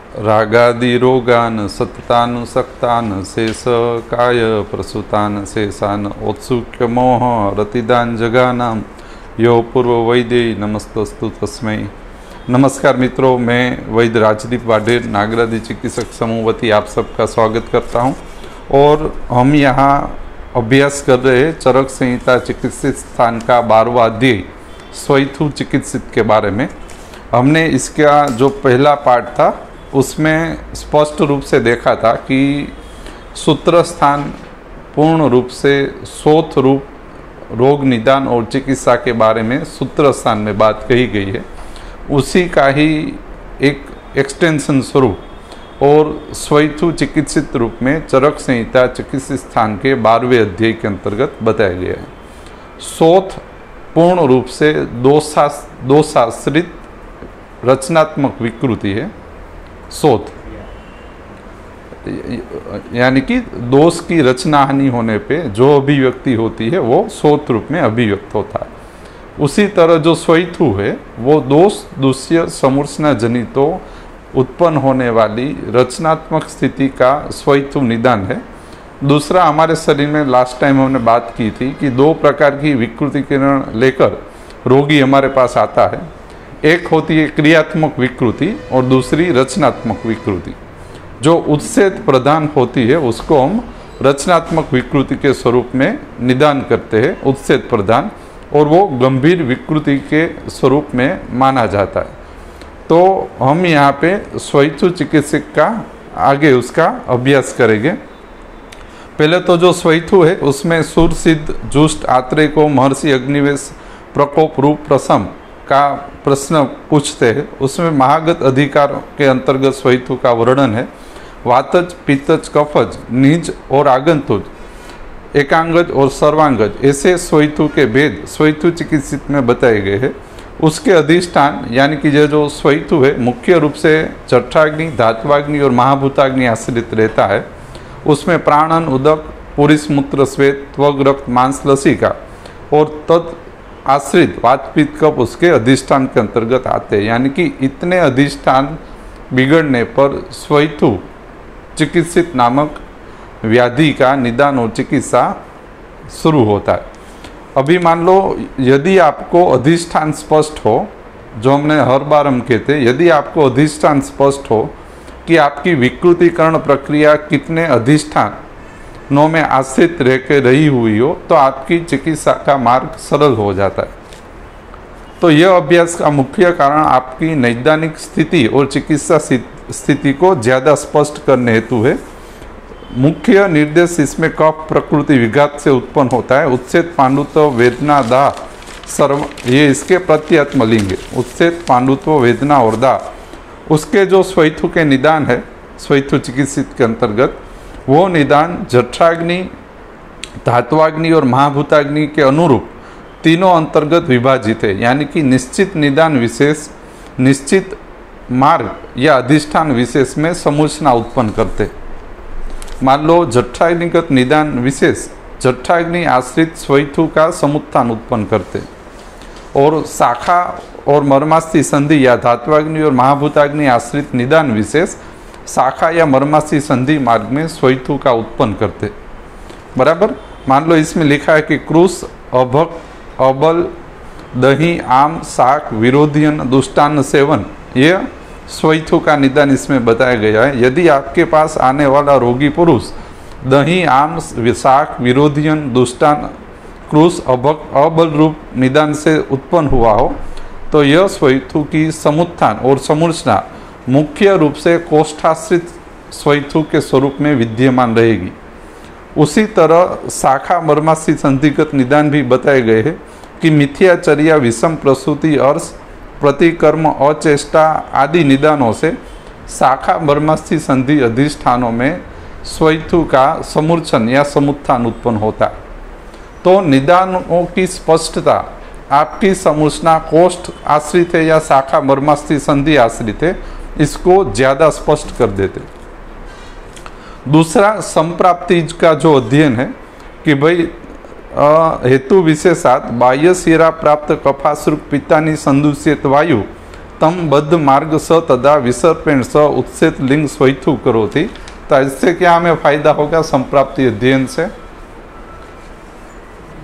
रागादि रोगान सततानुसक्तान शेष काय प्रसूतान शेषान औत्सुक्य मोह रतिदान जगानाम यो पूर्व वैद्य नमस्तस्तु तस्मै। नमस्कार मित्रों, मैं वैद्य राजदीप वाडेर नागरादि चिकित्सक समूह वती आप सबका स्वागत करता हूं। और हम यहाँ अभ्यास कर रहे हैं चरक संहिता चिकित्सित स्थान का 12वां अध्याय स्वैथु चिकित्सित के बारे में। हमने इसका जो पहला पार्ट था उसमें स्पष्ट रूप से देखा था कि सूत्र स्थान पूर्ण रूप से शोथ रूप रोग निदान और चिकित्सा के बारे में सूत्र स्थान में बात कही गई है। उसी का ही एक एक्सटेंशन स्वरूप और स्वैथु चिकित्सित रूप में चरक संहिता चिकित्सित स्थान के 12वें अध्याय के अंतर्गत बताया गया है। शोथ पूर्ण रूप से दोषाश्रित रचनात्मक विकृति है। शोथ यानी कि दोष की रचना हानि होने पे जो अभिव्यक्ति होती है वो शोथ रूप में अभिव्यक्त होता है। उसी तरह जो स्वैथु है वो दोष दूष्य समूर्छना जनितो उत्पन्न होने वाली रचनात्मक स्थिति का स्वैथु निदान है। दूसरा, हमारे शरीर में लास्ट टाइम हमने बात की थी कि दो प्रकार की विकृति किरण लेकर रोगी हमारे पास आता है। एक होती है क्रियात्मक विकृति और दूसरी रचनात्मक विकृति। जो उत्सेद प्रधान होती है उसको हम रचनात्मक विकृति के स्वरूप में निदान करते हैं, उत्सेद प्रधान, और वो गंभीर विकृति के स्वरूप में माना जाता है। तो हम यहाँ पे स्वैथु चिकित्सक का आगे उसका अभ्यास करेंगे। पहले तो जो स्वैथु है उसमें सुर सिद्ध जुष्ट आत्रेय को महर्षि अग्निवेश प्रकोप रूप प्रसम का प्रश्न पूछते हैं। उसमें महागत अधिकार के अंतर्गत स्वैथु का वर्णन है। वातज पित्तज कफज निज और आगंतुज एकांगज और सर्वांगज ऐसे स्वैथु के भेद स्वैथु चिकित्सित में बताए गए हैं। उसके अधिष्ठान यानी कि जो स्वैथु है मुख्य रूप से जठराग्नि धात्वाग्नि और महाभूताग्नि आश्रित रहता है। उसमें प्राणन उदक पुरुष मूत्र श्वेत त्वग रक्त मांस लसिका और तद आश्रित वात पित्त कफ उसके अधिष्ठान के अंतर्गत आते हैं। यानी कि इतने अधिष्ठान बिगड़ने पर स्वैथु चिकित्सित नामक व्याधि का निदान और चिकित्सा शुरू होता है। अभी मान लो यदि आपको अधिष्ठान स्पष्ट हो, जो हमने हर बार हम कहते हैं, यदि आपको अधिष्ठान स्पष्ट हो कि आपकी विकृतिकरण प्रक्रिया कितने अधिष्ठानों में आश्रित रह के रही हुई हो तो आपकी चिकित्सा का मार्ग सरल हो जाता है। तो यह अभ्यास का मुख्य कारण आपकी नैदानिक स्थिति और चिकित्सा स्थिति को ज़्यादा स्पष्ट करने हेतु है। मुख्य निर्देश इसमें कफ प्रकृति विघात से उत्पन्न होता है। उत्सेद पांडुत्व वेदना दाह सर्व ये इसके प्रत्यात्म लिंग है। उत्सेद पांडुत्व वेदना और दाह उसके जो स्वैथु के निदान है स्वैथु चिकित्सित के अंतर्गत, वो निदान जठराग्नि धात्वाग्नि और महाभूताग्नि के अनुरूप तीनों अंतर्गत विभाजित है। यानी कि निश्चित निदान विशेष निश्चित मार्ग या अधिष्ठान विशेष में समूर्छना उत्पन्न करते। मान लो जठराग्निगत निदान विशेष जठराग्नि आश्रित स्वैथु का समुत्थान उत्पन्न करते और शाखा और मर्मास्थि संधि या धात्वाग्नि और महाभूताग्नि आश्रित निदान विशेष शाखा या मर्मास्थि संधि मार्ग में स्वैथु का उत्पन्न करते। बराबर। मान लो इसमें लिखा है कि क्रूस अभक अबल दही आम शाक विरोधियन दुष्टान्न सेवन, यह स्वैथु का निदान इसमें बताया गया है। यदि आपके पास आने वाला रोगी पुरुष दही आम शाक विरोधियन दुष्टान्न क्रूस अभक अबल रूप निदान से उत्पन्न हुआ हो तो यह स्वैथु की समुत्थान और समूर्छना मुख्य रूप से कोष्ठाश्रित स्वैथु के स्वरूप में विद्यमान रहेगी। उसी तरह शाखा मर्मास्थि संधिगत निदान भी बताए गए हैं कि मिथ्याचर्या विषम प्रसूति अर्श प्रतिकर्म अचेष्टा आदि निदानों से शाखा मर्मास्थि संधि अधिष्ठानों में स्वैथु का समूर्छन या समुत्थान उत्पन्न होता है। तो निदानों की स्पष्टता आपकी समूर्छना कोष्ठ आश्रित है या शाखा मर्मास्थि संधि आश्रित है इसको ज़्यादा स्पष्ट कर देते। दूसरा, संप्राप्ति का जो अध्ययन है कि भाई हेतु विशेषात बाह्य शिरा प्राप्त कफाश्रुक पित्तानि संदूषित वायु तम बद्ध मार्ग स तदा विसर्पेण स उत्सेत लिंग स्वैथु करोति। तो इससे क्या हमें फायदा होगा संप्राप्ति अध्ययन से?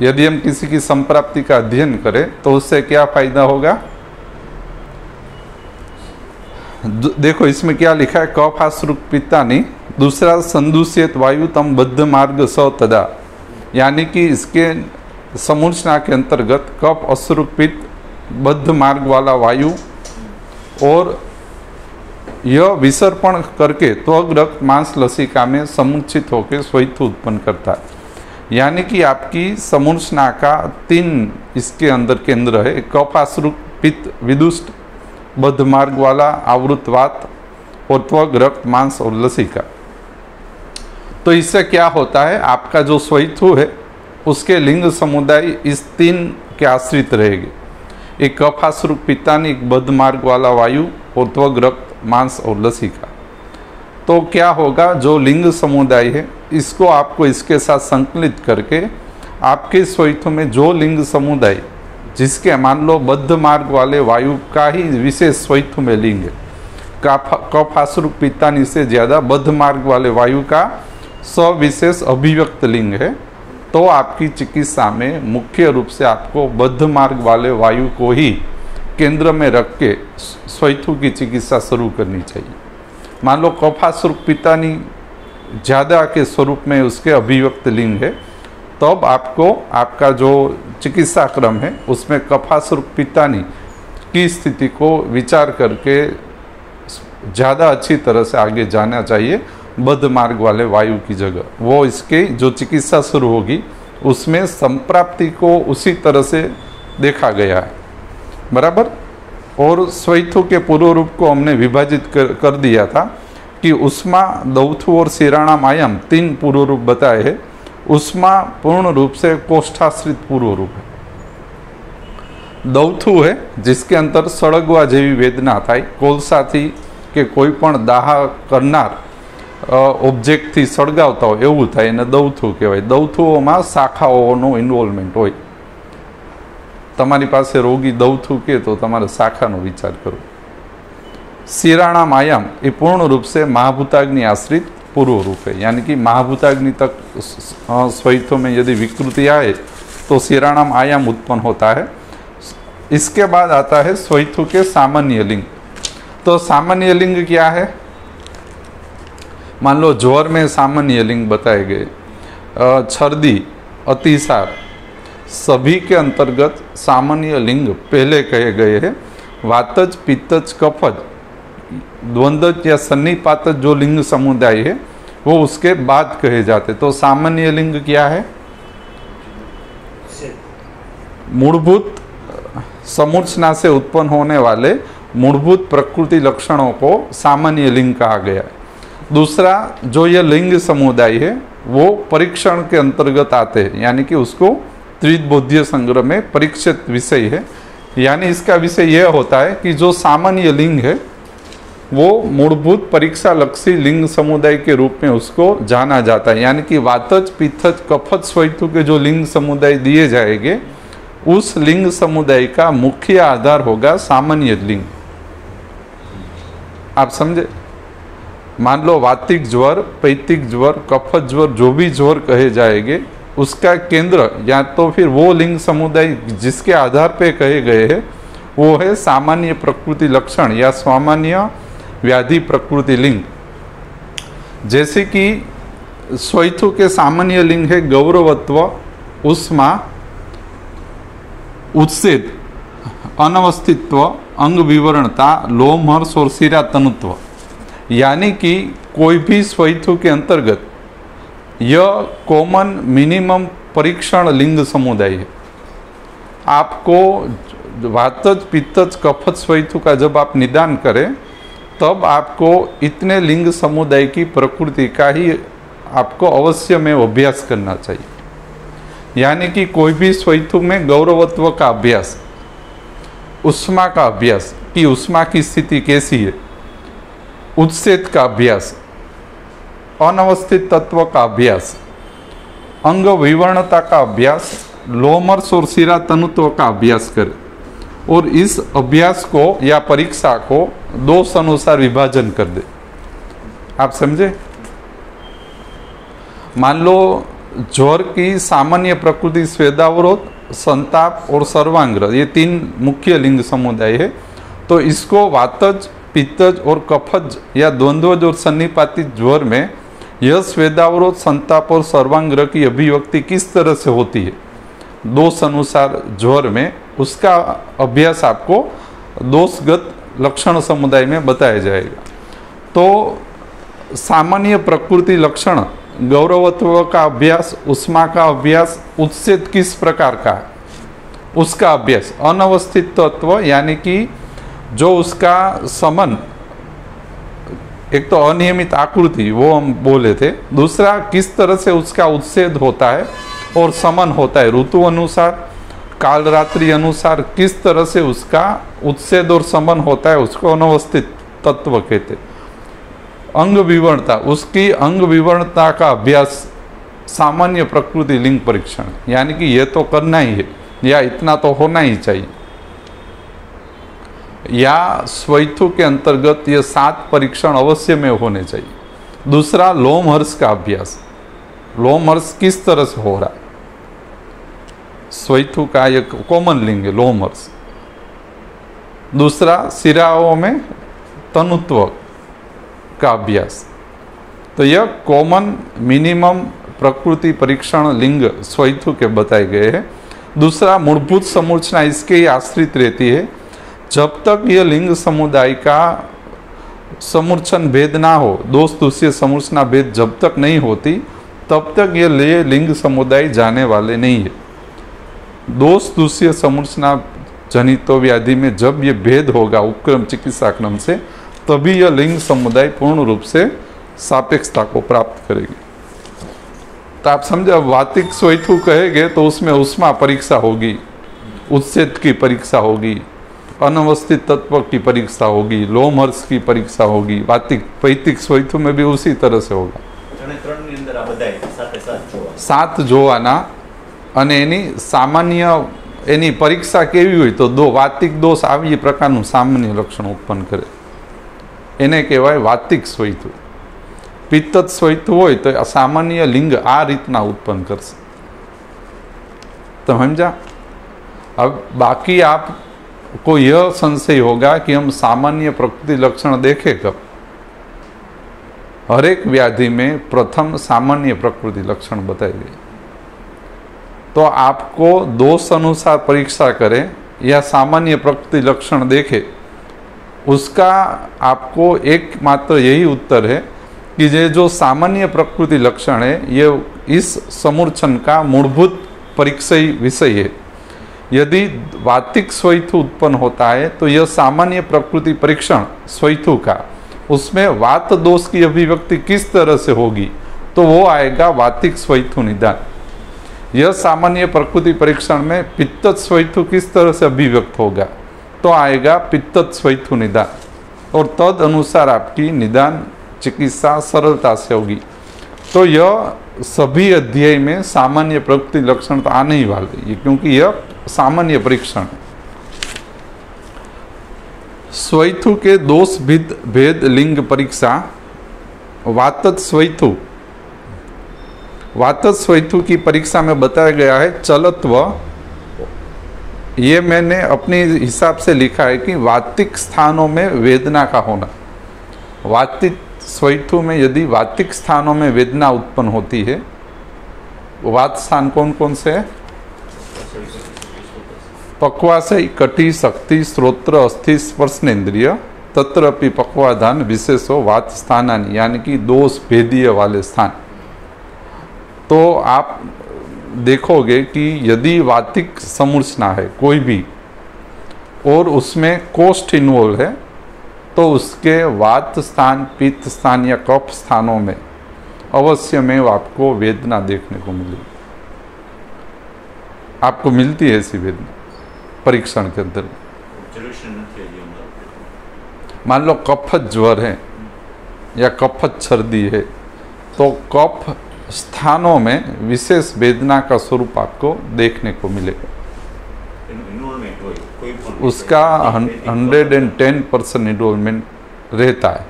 यदि हम किसी की संप्राप्ति का अध्ययन करें तो उससे क्या फायदा होगा? देखो इसमें क्या लिखा है, कफ आश्रुक पित्तानि, दूसरा संदूषित वायु तम बद्ध मार्ग स तदा, यानी कि इसके समूर्छना के अंतर्गत कफ अश्रुक पित्त बद्ध मार्ग वाला वायु और यह विसर्पण करके त्वग रक्त मांस लसिका में समुचित होकर स्वैथु उत्पन्न करता है। यानी कि आपकी समूर्छना का 3 इसके अंदर केंद्र है, कफ आश्रुक पित्त विदुष्ट बद्ध मार्ग वाला आवृतवात और त्वग रक्त मांस और लसिका। तो इससे क्या होता है, आपका जो स्वैथु है उसके लिंग समुदाय इस 3 के आश्रित रहेगी, एक कफ आश्रुक पित्तानि, एक बद्ध मार्ग वाला वायु और त्वग रक्त मांस और लसिका। तो क्या होगा, जो लिंग समुदाय है इसको आपको इसके साथ संकलित करके आपके स्वैथु में जो लिंग समुदाय जिसके मान लो बद्ध मार्ग वाले वायु का ही विशेष स्वैथु में लिंग है, कफ आश्रुक पित्तानि से ज़्यादा बद्ध मार्ग वाले वायु का सविशेष अभिव्यक्त लिंग है, तो आपकी चिकित्सा में मुख्य रूप से आपको बद्ध मार्ग वाले वायु को ही केंद्र में रख के स्वैथु की चिकित्सा शुरू करनी चाहिए। मान लो कफ आश्रुक पित्तानि ज़्यादा के स्वरूप में उसके अभिव्यक्त लिंग है, तब आपको आपका जो चिकित्सा क्रम है उसमें कफ आश्रुक पित्तानि की स्थिति को विचार करके ज़्यादा अच्छी तरह से आगे जाना चाहिए बद्ध मार्ग वाले वायु की जगह। वो इसके जो चिकित्सा शुरू होगी उसमें संप्राप्ति को उसी तरह से देखा गया है, बराबर। और स्वैथु के पूर्व रूप को हमने विभाजित कर दिया था कि उष्मा, दौथु और शिराणाम आयाम 3 पूर्व रूप बताए हैं। उष्मा पूर्ण रूप से कोष्ठाश्रित पूर्व रूप है। दौथु है जिसके अंदर सड़गवा जेवी वेदना थाय, कोलसाथी के कोई पण दाह करनार ऑब्जेक्ट थी सळगावता होय एवुं थाय ने दौथु कहेवाय। दौथुओमां शाखाओनो इन्वोल्वमेंट होय। तमारी पासे रोगी दौथु के तो तमारे शाखानो विचार करो। शिराणाम आयाम ये पूर्ण रूप से महाभूताग्नि आश्रित पूर्व रूप है, यानी कि महाभूताग्नि तक स्वैथु में यदि विकृति आए तो शिराणाम आयाम उत्पन्न होता है। इसके बाद आता है स्वैथु के सामान्य लिंग। तो सामान्य लिंग क्या है? मान लो ज्वर में सामान्य लिंग बताए गए, छर्दी, अतिसार, सभी के अंतर्गत सामान्य लिंग पहले कहे गए हैं। वातज, पित्तज, कफज, द्वंद्वज या सन्निपातज जो लिंग समुदाय है वो उसके बाद कहे जाते। तो सामान्य लिंग क्या है? मूलभूत समूर्छना से उत्पन्न होने वाले मूलभूत प्रकृति लक्षणों को सामान्य लिंग कहा गया है। दूसरा जो ये लिंग समुदाय है वो परीक्षण के अंतर्गत आते हैं, यानी कि उसको त्रिबोध्य संग्रह में परीक्षित विषय है। यानी इसका विषय यह होता है कि जो सामान्य लिंग है वो मूलभूत परीक्षा लक्षी लिंग समुदाय के रूप में उसको जाना जाता है। यानी कि वातज, पित्तज, कफज, स्वैथु के जो लिंग समुदाय दिए जाएंगे उस लिंग समुदाय का मुख्य आधार होगा सामान्य लिंग। आप समझे? मान लो वातिक ज्वर, पैतिक ज्वर, कफज ज्वर, जो भी ज्वर कहे जाएंगे उसका केंद्र या तो फिर वो लिंग समुदाय जिसके आधार पे कहे गए हैं वो है सामान्य प्रकृति लक्षण या सामान्य व्याधि प्रकृति लिंग। जैसे कि स्वैथु के सामान्य लिंग है गौरवत्व, उष्मा, उत्सेद, अनवस्थित्व, अंग विवरणता, लोमहर्ष और शिरा तनुत्व। यानी कि कोई भी स्वैथु के अंतर्गत यह कॉमन मिनिमम परीक्षण लिंग समुदाय है। आपको वातज, पित्तज, कफज, स्वैथु का जब आप निदान करें तब आपको इतने लिंग समुदाय की प्रकृति का ही आपको अवश्य में अभ्यास करना चाहिए। यानी कि कोई भी स्वैथु में गौरवत्व का अभ्यास, उष्मा का अभ्यास कि उष्मा की स्थिति कैसी है, उत्सेद का अभ्यास, अनवस्थित तत्व का अभ्यास, अंग विवरणता का अभ्यास, लोमर्स और शिरा तनुत्व का अभ्यास करें। और इस अभ्यास को या परीक्षा को दोष अनुसार विभाजन कर दे। आप समझे? मान लो ज्वर की सामान्य प्रकृति स्वेदावरोध, संताप और सर्वांग्रह, ये 3 मुख्य लिंग समुदाय है। तो इसको वातज, पित्तज और कफज या द्वंद्वज और सन्निपातित ज्वर में यह स्वेदावरोध, संताप और सर्वांग्रह की अभिव्यक्ति किस तरह से होती है दोष अनुसार ज्वर में, उसका अभ्यास आपको दोषगत लक्षण समुदाय में बताया जाएगा। तो सामान्य प्रकृति लक्षण, गौरवत्व का अभ्यास, उष्मा का अभ्यास, उत्सेद किस प्रकार का है उसका अभ्यास, अनवस्थित तत्व यानी कि जो उसका समन, एक तो अनियमित आकृति वो हम बोले थे, दूसरा किस तरह से उसका उत्सेद होता है और समन होता है ऋतु अनुसार, काल रात्रि अनुसार किस तरह से उसका उत्सेद और समन होता है, उसको अनवस्थित तत्व कहते। अंग विवरणता, उसकी अंग विवरणता का अभ्यास सामान्य प्रकृति लिंग परीक्षण, यानी कि ये तो करना ही है या इतना तो होना ही चाहिए, या स्वैथु के अंतर्गत ये 7 परीक्षण अवश्य में होने चाहिए। दूसरा लोमहर्ष का अभ्यास, लोमहर्ष किस तरह से हो रहा है, स्वैथु का एक कॉमन लिंग है लोमहर्ष। दूसरा सिराओं में तनुत्व का अभ्यास। तो यह कॉमन मिनिमम प्रकृति परीक्षण लिंग स्वैथु के बताए गए हैं। दूसरा मूलभूत समूर्छना इसके ही आश्रित रहती है। जब तक यह लिंग समुदाय का समूर्छन भेद ना हो, दोष दूसरे समूर्छना भेद जब तक नहीं होती, तब तक ये लिंग समुदाय जाने वाले नहीं है। दोष दूसरे समूर्छना जनितो व्याधि में जब ये भेद होगा उपक्रम चिकित्सा क्रम से, तभी यह लिंग समुदाय पूर्ण रूप से सापेक्षता को प्राप्त करेगी। तो आप समझे, वातिक स्वैथु कहेंगे तो उसमें उष्मा परीक्षा होगी, उत्सेद की परीक्षा होगी, अनवस्थित तत्व की परीक्षा होगी, लोमहर्ष की परीक्षा होगी। वातिक पैतिक स्वैथु में भी उसी तरह से होगा। 7 જોવાના અને એની સામાન્ય એની પરીક્ષા કેવી હોય તો વાતિક દોષ આવી પ્રકારનું સામાન્ય લક્ષણ ઉત્પન્ન કરે, એને કહેવાય વાતિક સ્વૈથુ। પિત્તત સ્વૈથુ હોય તો સામાન્ય લિંગ આ રીતના ઉત્પન્ન કરશે। तो समझा? अब बाकी आपको यह संशय होगा कि हम सामान्य प्रकृति लक्षण देखें कब? हर एक व्याधि में प्रथम सामान्य प्रकृति लक्षण बताए गए। तो आपको दोष अनुसार परीक्षा करें या सामान्य प्रकृति लक्षण देखें, उसका आपको एकमात्र यही उत्तर है कि ये जो सामान्य प्रकृति लक्षण है ये इस समूर्छन का मूलभूत परीक्षी विषय है। यदि वातिक स्वैथु उत्पन्न होता है तो यह सामान्य प्रकृति परीक्षण स्वैथु का, उसमें वात दोष की अभिव्यक्ति किस तरह से होगी तो वो आएगा वातिक स्वैथु निदान। यह सामान्य प्रकृति परीक्षण में पित्तत स्वैथु किस तरह से अभिव्यक्त होगा तो आएगा पित्तत स्वैथु निदान, और तद अनुसार आपकी निदान चिकित्सा सरलता से होगी। तो यह सभी अध्याय में सामान्य प्रकृति लक्षण तो आने ही वाले हैं, क्योंकि यह सामान्य परीक्षण है। स्वैथु के दोष भेद लिंग परीक्षा। वातज स्वैथु, वातज स्वैथु की परीक्षा में बताया गया है चलत्व। ये मैंने अपने हिसाब से लिखा है कि वातिक स्थानों में वेदना का होना। वातिक स्वैथु में यदि वातिक स्थानों में वेदना उत्पन्न होती है, वात स्थान कौन कौन से है? पक्वाशय, कटी, शक्ति, श्रोत्र, अस्थि, स्पर्शनेन्द्रिय, तत्रपि पक्वाधान विशेषो वात स्थानानि, यानी कि दोष भेदीय वाले स्थान। तो आप देखोगे कि यदि वातिक समूर्छना है कोई भी और उसमें कोष्ठ इन्वॉल्व है तो उसके वात स्थान, पित्त स्थान या कफ स्थानों में अवश्य में आपको वेदना देखने को मिलेगी। आपको मिलती है ऐसी वेदना परीक्षण के अंदर। मान लो कफत ज्वर है या कफत सर्दी है तो कफ स्थानों में विशेष वेदना का स्वरूप आपको देखने को मिलेगा। उसका 110% इन्वॉल्वमेंट रहता है।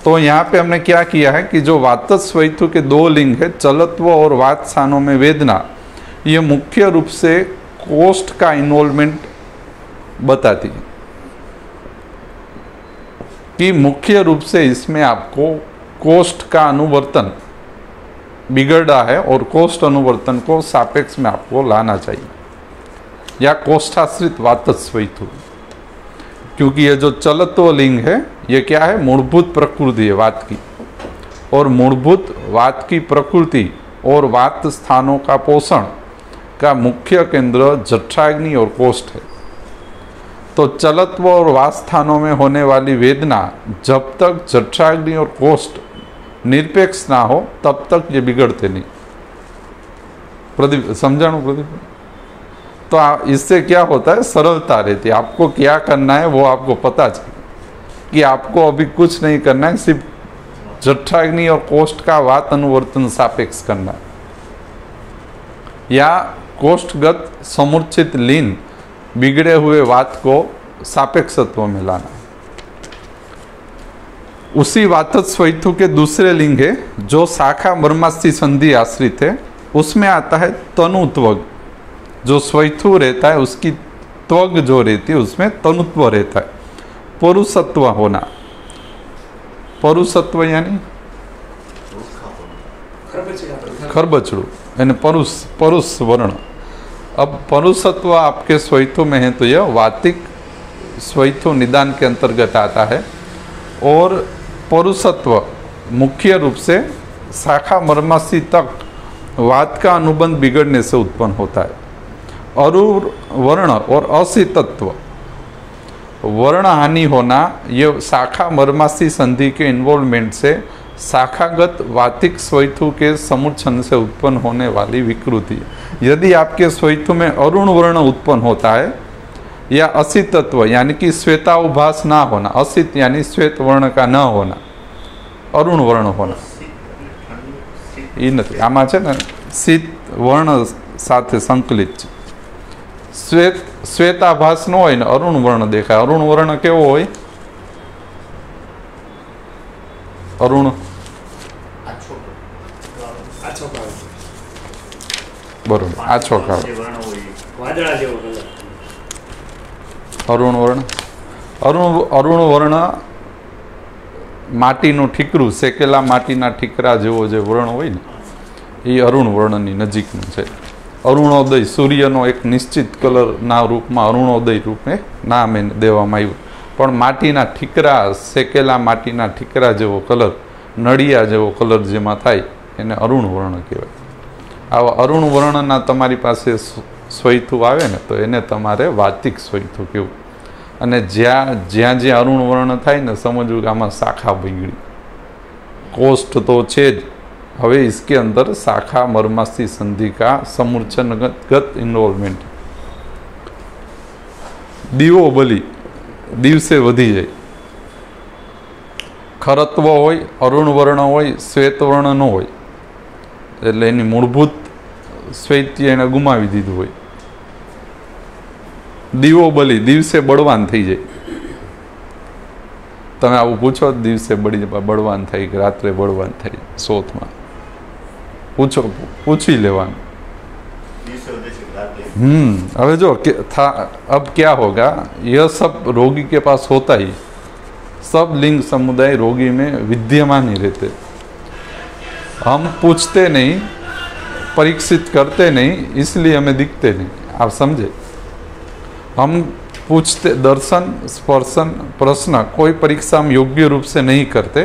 तो यहाँ पे हमने क्या किया है कि जो वातस्वैथु के दो लिंग है, चलत्व और वात स्थानों में वेदना, ये मुख्य रूप से कोष्ठ का इन्वॉल्वमेंट बताती है कि मुख्य रूप से इसमें आपको कोष्ठ का अनुवर्तन बिगड़ा है और कोष्ठ अनुवर्तन को सापेक्ष में आपको लाना चाहिए, या कोष्ठाश्रित वातस्वैथु। क्योंकि ये जो चलत्व लिंग है ये क्या है, मूलभूत प्रकृति है वात की, और मूलभूत वात की प्रकृति और वात स्थानों का पोषण का मुख्य केंद्र जठराग्नि और कोष्ठ है। तो चलत्व और वात स्थानों में होने वाली वेदना जब तक जठराग्नि और कोष्ठ निरपेक्ष ना हो तब तक ये बिगड़ते नहीं। प्रदीप समझाणु प्रदीप। तो इससे क्या होता है, सरलता रहती है। आपको क्या करना है वो आपको पता चाहिए कि आपको अभी कुछ नहीं करना है, सिर्फ जठराग्नि और कोष्ठ का वात अनुवर्तन सापेक्ष करना है, या कोष्ठगत समूर्छित लीन बिगड़े हुए वात को सापेक्षत्व में लाना। उसी वातस्वैथु के दूसरे लिंग है जो शाखा मर्मास्थि संधि आश्रित है, उसमें आता है तनुत्वग। जो स्वैथु रहता है उसकी त्वग जो रहती है उसमें तनुत्व रहता है, परुषत्व होना। परुषत्व यानी खरबचड़ू यानी परुष वर्ण। अब परुषत्व आपके स्वैथु में है तो यह वातिक स्वैथु निदान के अंतर्गत आता है, और परुषत्व मुख्य रूप से शाखा मर्मास्थि तक वात का अनुबंध बिगड़ने से उत्पन्न होता है। अरूर वर्ण और असितत्व वर्ण हानि होना, ये शाखा मर्मास्थि संधि के इन्वॉल्वमेंट से शाखागत वातिक स्वैथु के समूर्छन से उत्पन्न होने वाली विकृति है। यदि आपके स्वैथु में अरुण वर्ण उत्पन्न होता है या असितत्व यानी कि श्वेताउभास ना होना, असित यानी श्वेत वर्ण का न होना, अरुण वर्ण होना, ये नहीं आमा है ने शीत वर्ण साथे संकलित है। श्वेताभास न होय ने अरुण वर्ण देखाय। अरुण वर्ण केवो होय? अरुण बरोबर आछो काळो अरुण वर्ण। अरुण वर्ण माटीનું ઠીકરું, શેકેલા માટીના ઠીકરા જેવો જે વर्ण હોય ને એ અરુણ વર્ણની નજીકનું છે। અરુણોદય સૂર્યનો એક નિશ્ચિત કલરના રૂપમાં અરુણોદય રૂપે નામ એને દેવામાં આવ્યું, પણ માટીના ઠીકરા, શેકેલા માટીના ઠીકરા જેવો કલર, નળિયા જેવો કલર જેમાં થાય એને અરુણ વર્ણ કહેવાય। આવા અરુણ વર્ણના તમારી પાસે સ્વૈથુ આવે ને તો એને તમારે વાતિક સ્વૈથુ કહેવું। અને જ્યાં જ્યાં જ્યાં અરુણ વર્ણ થાય ને સમજવું કે આમાં શાખા બગડી। कोष्ठ तो છે જ, હવે इसके अंदर शाखा मर्मास्थि संधि का समूर्छनगत इन्वॉल्वमेंट। दीवो बली दिवसे वधी जाए। खरत्व होय, अरुण वर्ण होय, श्वेत वर्ण न होय એટલે એની મૂળભૂત શ્વૈત્ય એને ગુમાવી દીધું હોય। દીવો બલી દિવસે બળવાન થઈ જાય। તમે આવું પૂછો દિવસે બળવાન થાય કે રાત્રે બળવાન થાય, સોથમાં પૂછો, પૂછી લેવાનું। હવે જો अब क्या होगा, यह सब रोगी के पास होता ही, सब लिंग समुदाय रोगी में विद्यमान ही रहते। हम पूछते नहीं, परीक्षित करते नहीं, इसलिए हमें दिखते नहीं। आप समझे? हम पूछते, दर्शन स्पर्शन प्रश्न कोई परीक्षा हम योग्य रूप से नहीं करते,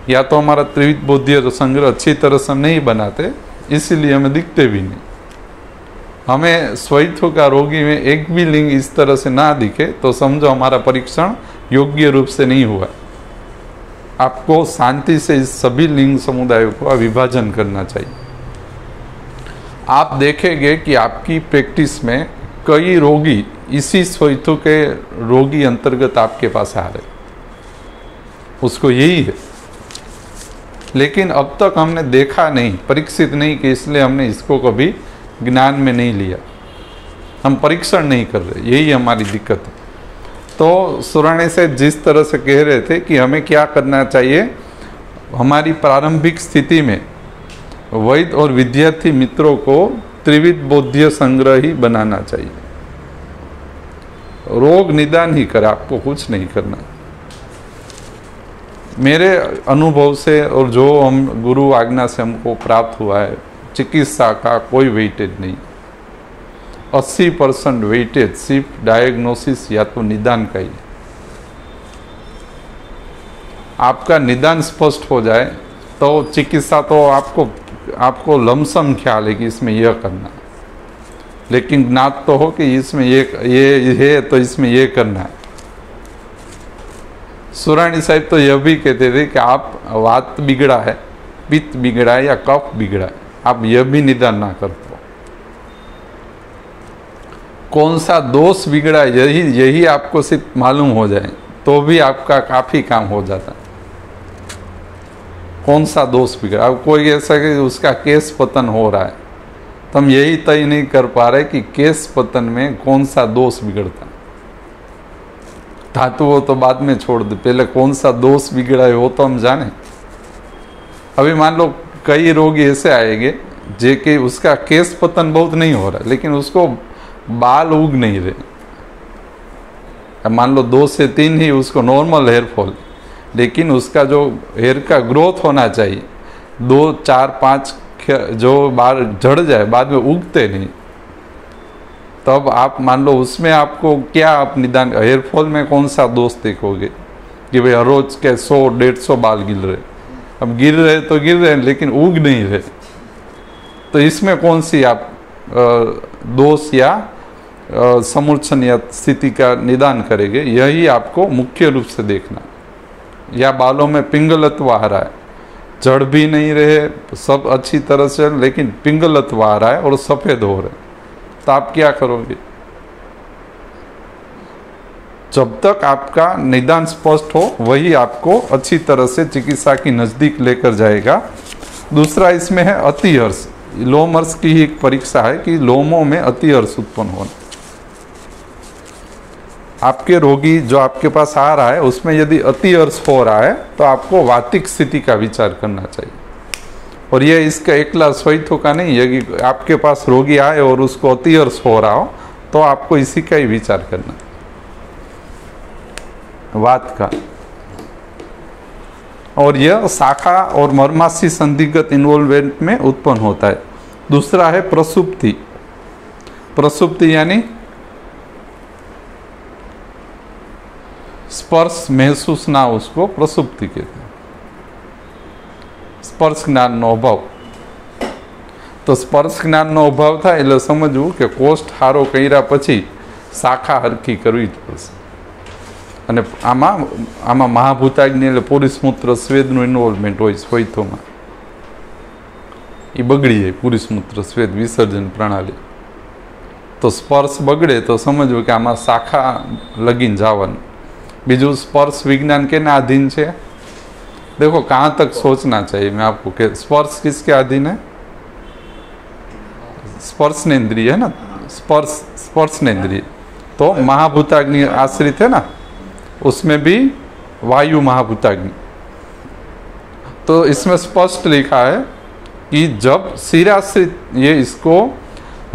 या तो हमारा त्रिविध बोध्य संग्रह अच्छी तरह से नहीं बनाते, इसीलिए हमें दिखते भी नहीं। हमें स्वैथु का रोगी में एक भी लिंग इस तरह से ना दिखे तो समझो हमारा परीक्षण योग्य रूप से नहीं हुआ। आपको शांति से इस सभी लिंग समुदायों को विभाजन करना चाहिए। आप देखेंगे कि आपकी प्रैक्टिस में कई रोगी इसी स्वैथु के रोगी अंतर्गत आपके पास आ रहे, उसको यही है। लेकिन अब तक हमने देखा नहीं, परीक्षित नहीं कि इसलिए हमने इसको कभी ज्ञान में नहीं लिया। हम परीक्षण नहीं कर रहे, यही हमारी दिक्कत है। तो सुराणी से जिस तरह से कह रहे थे कि हमें क्या करना चाहिए, हमारी प्रारंभिक स्थिति में वैद और विद्यार्थी मित्रों को त्रिविध बोध्य संग्रही बनाना चाहिए। रोग निदान ही करे, आपको कुछ नहीं करना। मेरे अनुभव से और जो हम गुरु आज्ञा से हमको प्राप्त हुआ है, चिकित्सा का कोई वेटेज नहीं। 80% वेटेज सिर्फ डायग्नोसिस या तो निदान का ही। आपका निदान स्पष्ट हो जाए तो चिकित्सा तो आपको लमसम ख्याल है कि इसमें यह करना, लेकिन ज्ञात तो हो कि इसमें ये है तो इसमें ये करना है। सुराणी साहिब तो यह भी कहते थे कि आप वात बिगड़ा है, पित्त बिगड़ा है या कफ बिगड़ा है, आप यह भी निदान ना कर पाओ। कौन सा दोष बिगड़ा है यही आपको सिर्फ मालूम हो जाए तो भी आपका काफी काम हो जाता है। कौन सा दोष बिगड़ा, अब कोई ऐसा कि उसका केस पतन हो रहा है, तो हम यही तय नहीं कर पा रहे कि केस पतन में कौन सा दोष बिगड़ता है। धातुओं तो बाद में छोड़ दे, पहले कौन सा दोष बिगड़ा है वो तो हम जाने। अभी मान लो कई रोगी ऐसे आएंगे जे कि उसका केस पतन बहुत नहीं हो रहा है, लेकिन उसको बाल उग नहीं रहे। मान लो 2 से 3 ही उसको नॉर्मल हेयर फॉल, लेकिन उसका जो हेयर का ग्रोथ होना चाहिए 2, 4, 5 जो बाल झड़ जाए बाद में उगते नहीं, तब आप मान लो उसमें आपको क्या आप निदान, हेयर फॉल में कौन सा दोष देखोगे कि भाई हर रोज के 100-150 बाल गिर रहे। अब गिर रहे तो गिर रहे लेकिन उग नहीं रहे, तो इसमें कौन सी आप दोष या समूर्छन या स्थिति का निदान करेंगे, यही आपको मुख्य रूप से देखना। या बालों में पिंगलत्व आ रहा है, जड़ भी नहीं रहे सब अच्छी तरह से, लेकिन पिंगलत्व आ रहा है और सफेद हो रहे, तो आप क्या करोगे? जब तक आपका निदान स्पष्ट हो वही आपको अच्छी तरह से चिकित्सा की नजदीक लेकर जाएगा। दूसरा इसमें है अतिहर्ष। लोमहर्ष की ही एक परीक्षा है कि लोमों में अतिहर्ष उत्पन्न होना। आपके रोगी जो आपके पास आ रहा है उसमें यदि अतिहर्ष हो रहा है तो आपको वातिक स्थिति का विचार करना चाहिए। और ये इसका एकला स्वैथों का नहीं है कि आपके पास रोगी आए और उसको अतिहर्ष हो रहा हो तो आपको इसी का ही विचार करना, वात का। और यह शाखा और मर्माशी संधिगत इन्वॉल्वमेंट में उत्पन्न होता है। दूसरा है प्रसुप्ति। प्रसुप्ति यानी स्पर्श महसूस ना, उसको प्रसुप्ति कहते हैं। स्पर्श ज्ञान नो अभाव। तो स्पर्श ज्ञान नो अभाव था એટલે સમજવું કે કોષ્ઠ હારો કર્યા પછી શાખા હરખી કરવી જ પડશે। અને આમાં મહાભૂતાગ્નિ એટલે પુરુષમૂત્ર સ્વેદનું ઇન્વોલ્વમેન્ટ હોય સ્વૈથોમાં, એ બગડી જાય પુરુષમૂત્ર સ્વેદ વિસર્જન પ્રણાલી। તો સ્પર્શ બગડે તો સમજવું કે આમાં શાખા લગીને જવાનું। बीजू स्पर्श विज्ञान के ना अधीन है। देखो कहाँ तक सोचना चाहिए मैं आपको कि स्पर्श किसके अधीन है? स्पर्शनेन्द्रिय है ना, स्पर्शनेन्द्रिय। तो महाभूताग्नि आश्रित है ना, उसमें भी वायु महाभूताग्नि। तो इसमें स्पष्ट लिखा है कि जब शिराश्रित, ये इसको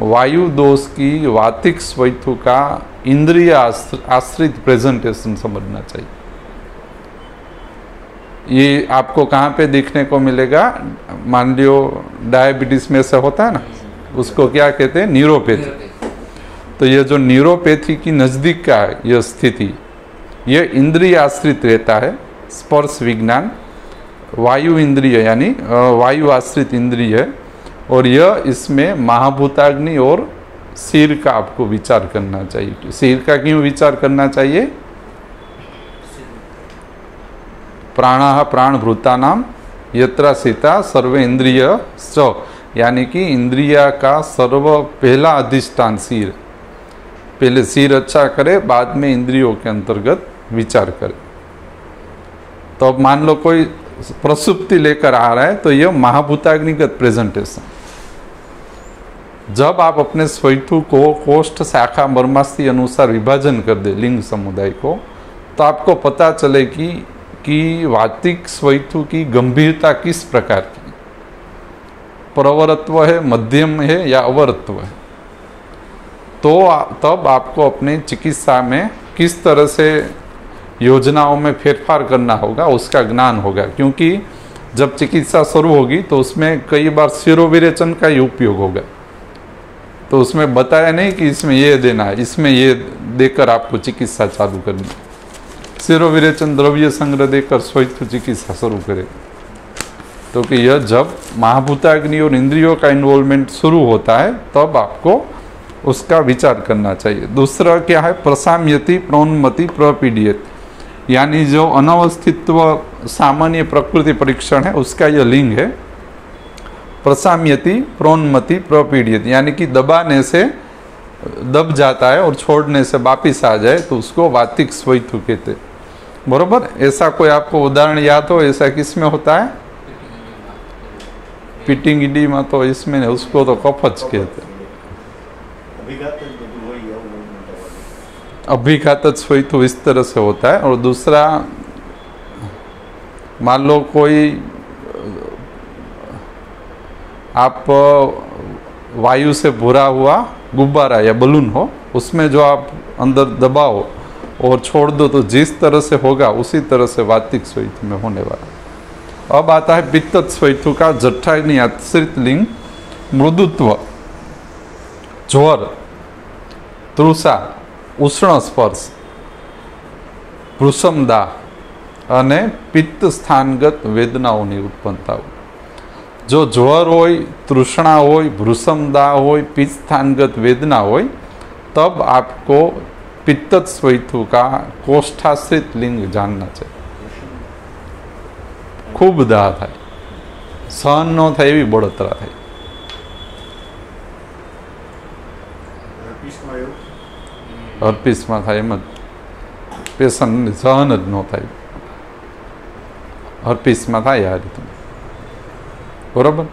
वायु दोष की वातिक स्वैथु का इंद्रिय आश्रित प्रेजेंटेशन समझना चाहिए। ये आपको कहाँ पे देखने को मिलेगा? मान लियो डायबिटीज में से होता है ना, उसको क्या कहते हैं? न्यूरोपैथी। तो ये जो न्यूरोपैथी की नज़दीक का है यह स्थिति, ये इंद्रिय आश्रित रहता है। स्पर्श विज्ञान वायु इंद्रिय यानी वायु आश्रित इंद्रिय है। और यह इसमें महाभूताग्नि और सिर का आपको विचार करना चाहिए। सिर का क्यों विचार करना चाहिए? प्राणः प्राणभूतानाम यत्र सीता सर्व इंद्रिय च, यानी कि इंद्रिया का सर्व पहला अधिष्ठान सिर। पहले सिर अच्छा करे, बाद में इंद्रियों के अंतर्गत विचार करे। तो अब मान लो कोई प्रसुप्ति लेकर आ रहा है तो यह महाभूताग्निगत प्रेजेंटेशन, जब आप अपने स्वैथु को कोष्ठ शाखा मर्मास्थी अनुसार विभाजन कर दे लिंग समुदाय को, तो आपको पता चले कि वातिक स्वैथु की गंभीरता किस प्रकार की, प्रवरत्व है, मध्यम है या अवरत्व है। तो तब आपको अपनी चिकित्सा में किस तरह से योजनाओं में फेरफार करना होगा उसका ज्ञान होगा। क्योंकि जब चिकित्सा शुरू होगी तो उसमें कई बार शिरोविरेचन का ही उपयोग होगा, तो उसमें बताया नहीं कि इसमें ये देना है, इसमें ये देकर आपको चिकित्सा चालू करनी है। शिरोविरेचन द्रव्य संग्रह देकर स्वैथु चिकित्सा शुरू करें। तो कि यह जब महाभूताग्नि और इंद्रियों का इन्वॉल्वमेंट शुरू होता है तब आपको उसका विचार करना चाहिए। दूसरा क्या है, प्रसाम्यति प्रोन्मति प्रपीडियत, यानी जो अनवस्थित्व सामान्य प्रकृति परीक्षण है उसका यह लिंग है। प्रसाम्यति प्रोन्मति प्रपीडियत, यानी कि दबाने से दब जाता है और छोड़ने से वापिस आ जाए तो उसको वातिक स्वैथु कहते। बरोबर, ऐसा कोई आपको उदाहरण याद हो? ऐसा किस में होता है? पिटिंग इडी में तो इसमें नहीं, उसको तो कफच कहते। अभिघात स्वैथु इस तरह से होता है। और दूसरा, मान लो कोई आप वायु से भरा हुआ गुब्बारा या बलून हो, उसमें जो आप अंदर दबाओ और छोड़ दो तो जिस तरह से होगा उसी तरह से वातिक स्वैथु में होने वाला। अब आता है पित्त स्वैथु का जठराग्नि आश्रित लिंग। मृदुत्व, ज्वर, तृषा, उष्ण स्पर्श, भ्रूसमदाह અને પિત્ત સ્થાનગત વેદનાઓની ઉત્પન્નતા હોય। જો જ્વર હોય, તૃષ્ણા હોય, ભ્રૂસમદાહ હોય, પિત્ત स्थानगत वेदना હોય, तब आपको पित्त स्वैथु का कोष्ठाश्रित लिंग जानना चाहिए। खूब दाह થાય, सहन न થાય એવી બળતરા થાય। હર્પીસમાં થાય એમ જ, પેશન્ટ સહન જ ન થાય, હર્પીસમાં થાય આ રીતે। बराबर,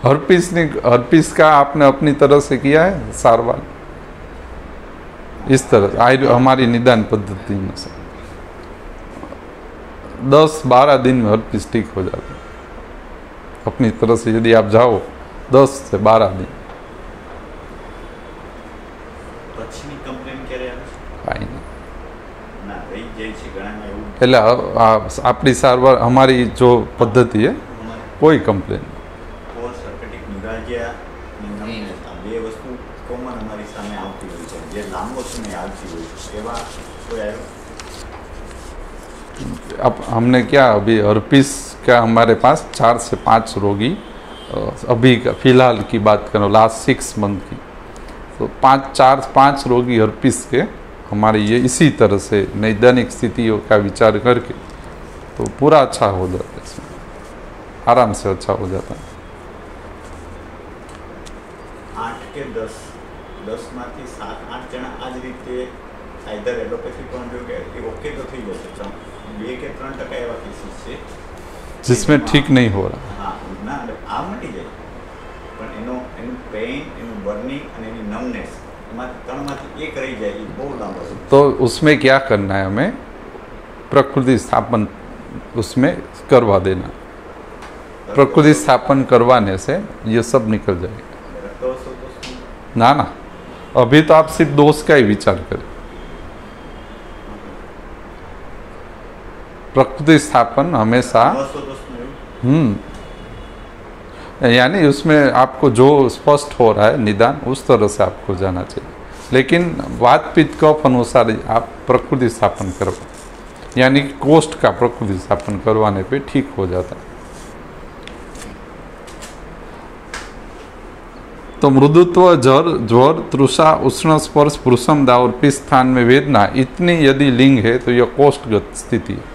हर्पीस का आपने अपनी तरह से किया है सारवार, इस तरह हमारी निदान पद्धति में से 10-12 दिन में हर्पीस ठीक हो जाता है। अपनी तरह से यदि आप जाओ 10 से 12 दिन। એટલે આપણી સારવાર, हमारी जो पद्धति है, कोई कंप्लेन अब हमने क्या, अभी हर्पीस का हमारे पास 4 से 5 रोगी, अभी फिलहाल की बात करो लास्ट 6 मंथ की, तो 4-5 रोगी हर्पीस के हमारे ये इसी तरह से नैदानिक स्थितियों का विचार करके तो पूरा अच्छा हो जाता है, इसमें आराम से अच्छा हो जाता है। 8 के 10 માંથી 7-8 જણા આ જ રીતે આઈધર એલોપેથી પણ જો કે ઓકે તો થઈ જશે। 2 કે 3% એવા કેસીસ છે जिसमें ठीक नहीं हो रहा। हाँ, ना आ મટી જાય પણ એનું પેઇન, એનું બર્નિંગ અને એની નમનેસ એમાં 3 માંથી 1 રહી જાય, એ બહુ લાંબો છે। तो उसमें क्या करना है, हमें प्रकृति स्थापन उसमें करवा देना। प्रकृति स्थापन करवाने से ये सब निकल जाएगा। ना ना, अभी तो आप सिर्फ दोष का ही विचार करें। प्रकृति स्थापन हमेशा यानी उसमें आपको जो स्पष्ट हो रहा है निदान, उस तरह से आपको जाना चाहिए। लेकिन वात पित्त कफ अनुसार आप प्रकृति स्थापन करवा, यानी कोष्ठ का प्रकृति स्थापन करवाने पे ठीक हो जाता है। तो मृदुत्व, ज्वर, तृषा, उष्ण स्पर्श, भ्रूसमदाह और पित्त स्थान में वेदना, इतनी यदि लिंग है तो यह कोष्ठगत स्थिति है।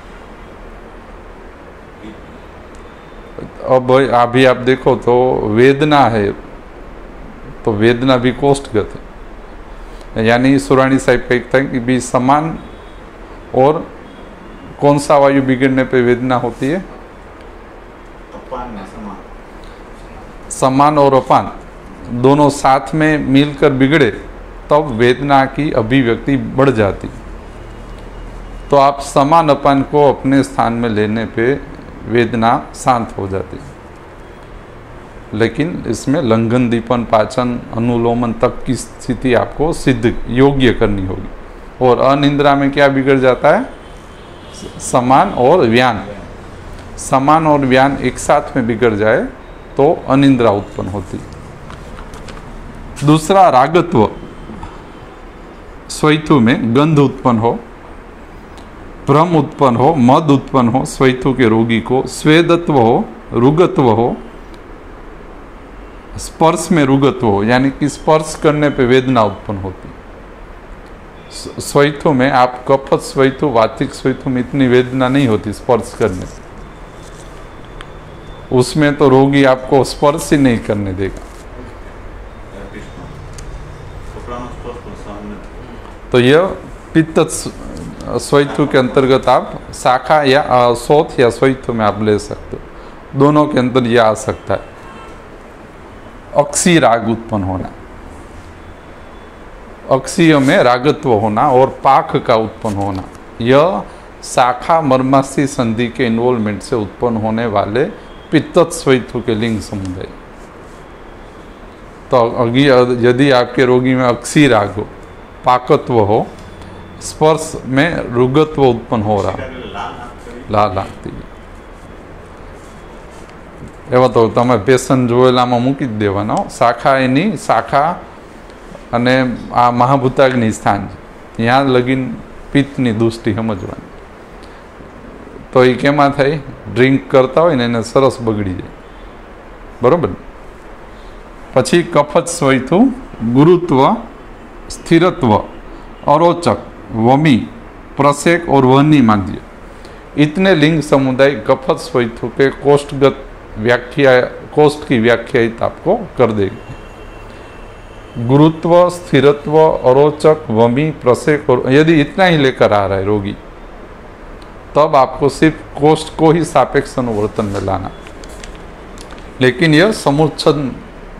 अब अभी आप देखो तो वेदना है, तो वेदना भी कोष्ठगत है। यानी सुरानी साहिब कहता है कि भी समान और कौन सा वायु बिगड़ने पे वेदना होती है? अपान में समान, समान और अपान, दोनों साथ में मिलकर बिगड़े तब वेदना की अभिव्यक्ति बढ़ जाती। तो आप समान अपान को अपने स्थान में लेने पे वेदना शांत हो जाती। लेकिन इसमें लंघन, दीपन, पाचन, अनुलोमन तक की स्थिति आपको सिद्ध योग्य करनी होगी। और अनिद्रा में क्या बिगड़ जाता है? समान और व्यान। समान और व्यान एक साथ में बिगड़ जाए तो अनिद्रा उत्पन्न होती। दूसरा रागत्व, स्वैथु में गंध उत्पन्न हो, भ्रम उत्पन्न हो, मद उत्पन्न हो, स्वैथु के रोगी को स्वेदत्व हो, रुगत्व हो, स्पर्श में रुगत्व हो, यानी कि स्पर्श करने पे वेदना उत्पन्न होती। स्वैथु में आप कफत स्वैथु, वातिक स्वैथु में इतनी वेदना नहीं होती स्पर्श करने से। उसमें तो रोगी आपको स्पर्श ही नहीं करने देगा। तो यह पित्त स्वैथु के अंतर्गत आप शाखा या शोथ या स्वैथु में आप ले सकते हो। दोनों के अंदर यह आ सकता है। अक्षी राग उत्पन्न होना, अक्षीय में रागत्व होना और पाक का उत्पन्न होना, यह शाखा मर्मास्थि संधि के इन्वॉल्वमेंट से उत्पन्न होने वाले पित्त स्वैथु के लिंग समुदाय। तो यदि आपके रोगी में अक्षी राग हो, पाकत्व हो, स्पर्श में रुगत्व उत्पन्न हो रहा, लाल आती एवं तो तमे पेशन जोएलामां मूकी ज देवानो। शाखा एनी शाखा अने आ महाभूताग्नि स्थान यहाँ लगीन पित्तनी दृष्टि समजवानी। तो ये केमां थाय? ड्रिंक करता होय ने एने सरस बगड़ी जाय, बरोबर। पछी कफत स्वैथु, गुरुत्व, स्थिरत्व, अरोचक, वमी, प्रसेक और वहनी माध्य, इतने लिंग समुदाय कफत स्वैथु के कोष्ठगत व्याख्या, कोष्ठ की व्याख्यायित आपको कर देगी। गुरुत्व, स्थिरत्व, अरोचक, वमी, प्रसेक और यदि इतना ही लेकर आ रहा है रोगी, तब आपको सिर्फ कोष्ठ को ही सापेक्ष अनुवर्तन में लाना। लेकिन यह समुच्छन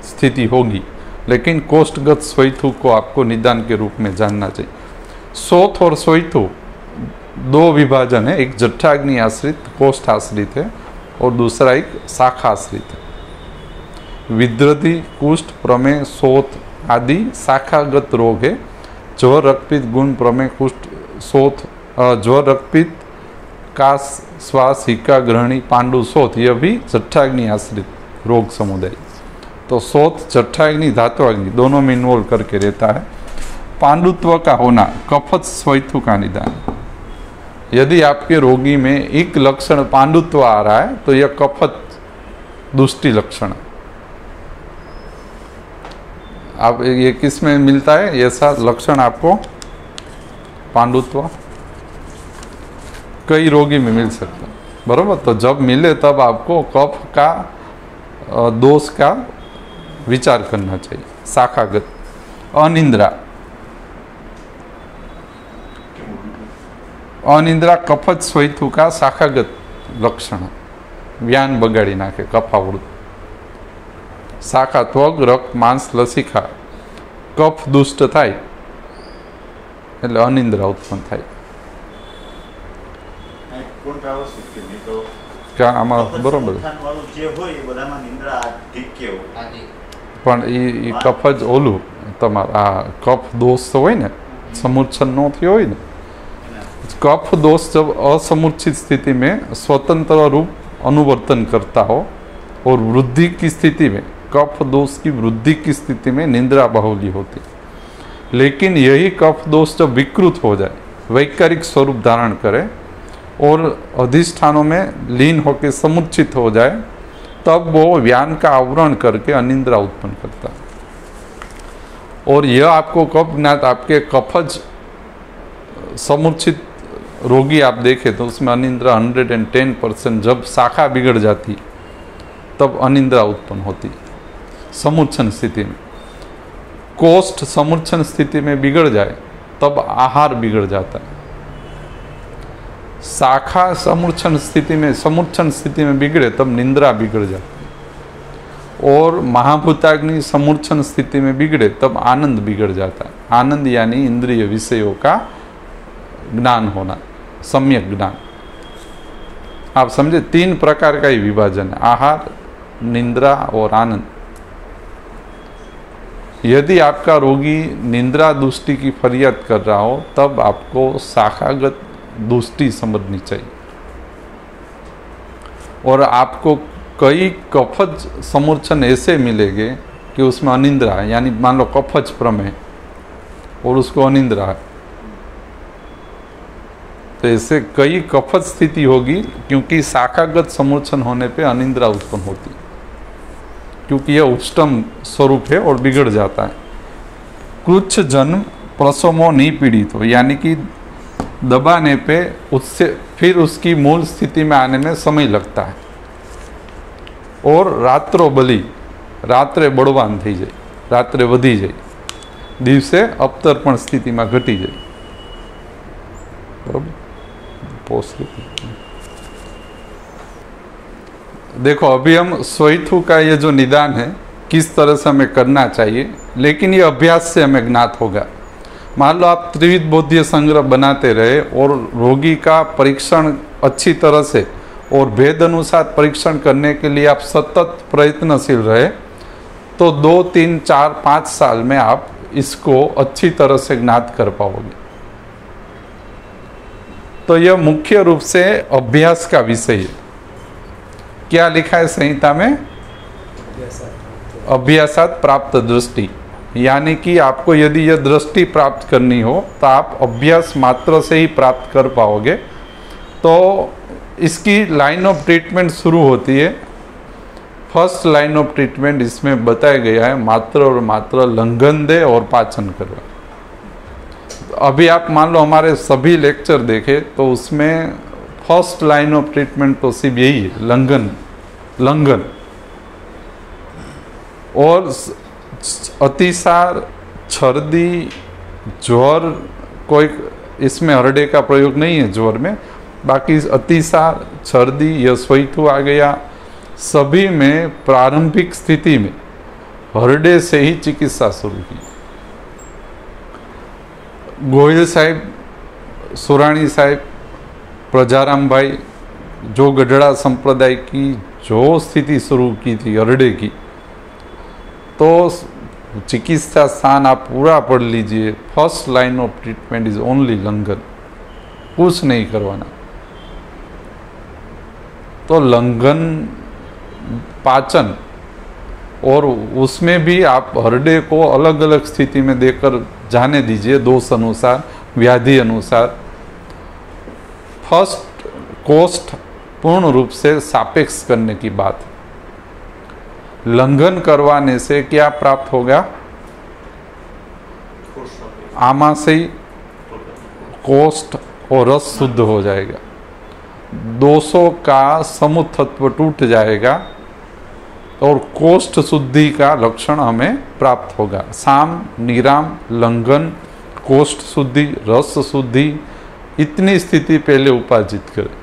स्थिति होगी, लेकिन कोष्ठगत स्वैथु को आपको निदान के रूप में जानना चाहिए। शोथ और स्वैथु दो विभाजन है, एक जठराग्नि आश्रित कोष्ठ आश्रित है और दूसरा एक शाखा आश्रित है। विद्रति, कुष्ठ, प्रमेय, शोथ आदि शाखागत रोग है। ज्वर, रक्तपित्त, गुण, प्रमेय, कुष्ठ, शोथ, ज्वर, रक्तपित्त, काश, श्वास, हिक्का, ग्रहणी, पांडु, शोथ, यह भी जठराग्नि आश्रित रोग समुदाय। तो शोथ जठराग्नि, धात्वाग्नि दोनों में इन्वॉल्व करके रहता है। पांडुत्व का होना, कफत स्वैथु का निदान। यदि आपके रोगी में एक लक्षण पांडुत्व आ रहा है तो यह कफत दुष्टि लक्षण। आप ये किस में मिलता है ऐसा लक्षण आपको? पांडुत्व कई रोगी में मिल सकता है, बरोबर। तो जब मिले तब आपको कफ का दोष का विचार करना चाहिए। शाखागत अनिंद्रा, अनिंद्रा कफत स्वैथु का शाखागत लक्षण, व्यान बगाड़ी नाखे, कफावृत। शाखा त्वग, रक्त, मांस, लसिका, कफ दुष्ट थाय એટલે અનિંદ્રા ઉત્પન્ન થાય। આમાં બરોબર, પણ એ કફ જ ઓલું તમારા આ કફ દોષ હોય ને, સમૂર્છન ન થયો હોય ને, कफ दोष जब असमुचित स्थिति में स्वतंत्र रूप अनुवर्तन करता हो और वृद्धि की स्थिति में, कफ दोष की वृद्धि की स्थिति में निंद्रा बाहुल्य होती। लेकिन यही कफ दोष जब विकृत हो जाए, वैकारिक स्वरूप धारण करे और अधिष्ठानों में लीन होकर समुचित हो जाए, तब वो व्यान का आवरण करके अनिंद्रा उत्पन्न करता है। और यह आपको कब ज्ञात? आपके कफज समुचित रोगी आप देखें तो उसमें अनिंद्रा 110% जब शाखा बिगड़ जाती तब अनिंद्रा उत्पन्न होती समूर्छन स्थिति में। कोष्ठ समूर्छन स्थिति में बिगड़ जाए तब आहार बिगड़ जाता है। शाखा समूर्छन स्थिति में बिगड़े तब निंद्रा बिगड़ जाती है। और महाभूताग्नि समूर्छन स्थिति में बिगड़े तब आनंद बिगड़ जाता है। आनंद यानी इंद्रिय विषयों का ज्ञान होना, सम्यक ज्ञान। आप समझे, 3 प्रकार का ही विभाजन है, आहार, निद्रा और आनंद। यदि आपका रोगी निद्रा दुष्टि की फरियाद कर रहा हो तब आपको शाखागत दुष्टि समझनी चाहिए। और आपको कई कफज समूर्छन ऐसे मिलेंगे कि उसमें अनिंद्रा है, यानी मान लो कफज प्रमेय और उसको अनिंद्रा है, तो ऐसे कई कफज स्थिति होगी, क्योंकि शाखागत समूर्छन होने पे अनिंद्रा उत्पन्न होती है, क्योंकि यह उपष्टम स्वरूप है और बिगड़ जाता है। कुछ जन्म प्रसवों नहीं पीड़ित हो, यानी कि दबाने पे उससे फिर उसकी मूल स्थिति में आने में समय लगता है। और रात्रो बली, रात्रे बड़वान थी जाए, रात्रे वधी जाए, दिवसे अवतर्पण स्थिति में घटी जाए। बराबर। देखो, अभी हम स्वैथु का ये जो निदान है किस तरह से हमें करना चाहिए, लेकिन ये अभ्यास से हमें ज्ञात होगा। मान लो आप त्रिविध बोध्य संग्रह बनाते रहे और रोगी का परीक्षण अच्छी तरह से और भेद अनुसार परीक्षण करने के लिए आप सतत प्रयत्नशील रहे, तो 2, 3, 4, 5 साल में आप इसको अच्छी तरह से ज्ञात कर पाओगे। तो यह मुख्य रूप से अभ्यास का विषय है। क्या लिखा है संहिता में? अभ्यासात प्राप्त दृष्टि, यानी कि आपको यदि यह दृष्टि प्राप्त करनी हो तो आप अभ्यास मात्र से ही प्राप्त कर पाओगे। तो इसकी लाइन ऑफ ट्रीटमेंट शुरू होती है। फर्स्ट लाइन ऑफ ट्रीटमेंट इसमें बताया गया है, मात्र और मात्र लंघन दे और पाचन करवा। अभी आप मान लो हमारे सभी लेक्चर देखे तो उसमें फर्स्ट लाइन ऑफ ट्रीटमेंट तो सिर्फ यही है, लंघन। और अतिसार, छर्दी, ज्वर, कोई इसमें हरडे का प्रयोग नहीं है ज्वर में, बाकी अतिसार, छर्दी, यह स्वैथु आ गया, सभी में प्रारंभिक स्थिति में हरडे से ही चिकित्सा शुरू की। गोयल साहब, सुराणी साहब, प्रजाराम भाई, जो गढ़ड़ा संप्रदाय की जो स्थिति शुरू की थी हरडे की, तो चिकित्सा स्थान आप पूरा पढ़ लीजिए। First line of treatment is only लंघन, कुछ नहीं करवाना। तो लंघन, पाचन, और उसमें भी आप हरडे को अलग अलग स्थिति में देकर जाने दीजिए, दोष अनुसार, व्याधि अनुसार। फर्स्ट कोष्ठ पूर्ण रूप से सापेक्ष करने की बात। लंघन करवाने से क्या प्राप्त होगा? आमाशय, कोष्ठ और रस शुद्ध हो जाएगा, दोषों का समुत्थत्व टूट जाएगा और कोष्ठ शुद्धि का लक्षण हमें प्राप्त होगा। साम, निराम, लंघन, कोष्ठ शुद्धि, रस शुद्धि, इतनी स्थिति पहले उपार्जित करें।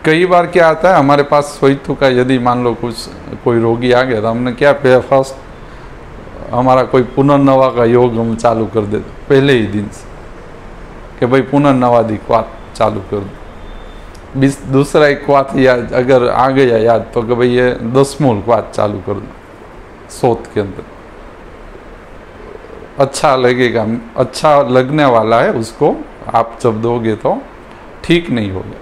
कई बार क्या आता है हमारे पास स्वैथु का, यदि मान लो कोई रोगी आ गया तो हमने क्या फर्स्ट हमारा कोई पुनर्नवा का योग हम चालू कर देते पहले ही दिन से, कि भाई पुनर्नवादी क्वात चालू कर दो। दूसरा एक क्वात याद अगर आ गया याद तो कि भाई ये 10 मूल क्वात चालू कर दो सोत के अंदर, अच्छा लगेगा, अच्छा लगने वाला है उसको आप जब दोगे तो ठीक नहीं होगा,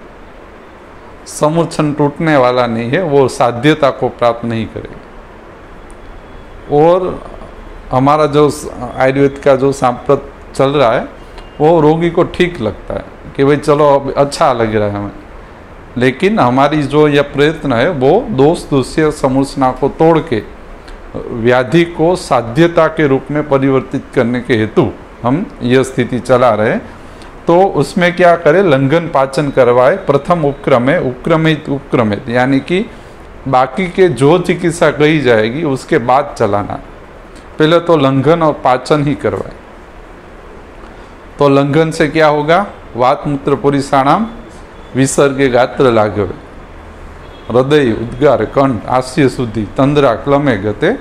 समूर्छन टूटने वाला नहीं है, वो साध्यता को प्राप्त नहीं करेगा। और हमारा जो आयुर्वेद का जो सांप्रत चल रहा है वो रोगी को ठीक लगता है कि भाई चलो अब अच्छा लग रहा है हमें, लेकिन हमारी जो यह प्रयत्न है वो दोष दूसरे समूर्छना को तोड़ के व्याधि को साध्यता के रूप में परिवर्तित करने के हेतु हम यह स्थिति चला रहे। तो उसमें क्या करें? लंघन पाचन करवाए। प्रथम उपक्रम है, उपक्रमित यानी कि बाकी के जो चिकित्सा कही जाएगी उसके बाद चलाना। पहले तो लंघन और पाचन ही करवाए। तो लंघन से क्या होगा? वात मूत्र पुरीषाणाम विसर्गे गात्र लाघवे, हृदय उद्गार कंठ आस्य शुद्धि तंद्रा क्लमे गते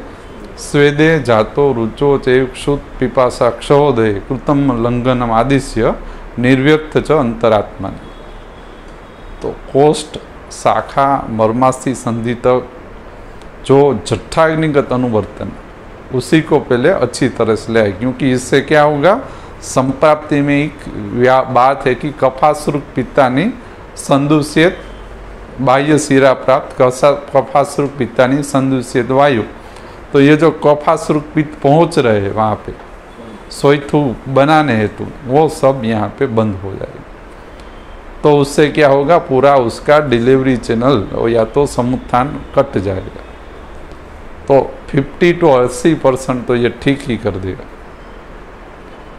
स्वेदे जातो रुचो चेक्षुत पिपासा क्षोदय कृतम लंघनम आदिश्य निर्व्यक्त च अंतरात्मा। तो कोष्ठ शाखा मर्मास्थि संधि तक जो जठराग्निगत अनुवर्तन उसी को पहले अच्छी तरह से ले आए, क्योंकि इससे क्या होगा, संप्राप्ति में एक बात है कि कफासुरुक पित्तानी संदूषित बाह्य शिरा प्राप्त कफासुरुक पित्तानी संदूषित वायु। तो ये जो कफासुरुक पित्त पहुंच रहे हैं वहाँ पे सोइथु बनाने हेतु, वो सब यहाँ पे बंद हो जाएगा। तो उससे क्या होगा, पूरा उसका डिलीवरी चैनल या तो समुत्थान कट जाएगा। तो 50 to 80% तो ये ठीक ही कर देगा।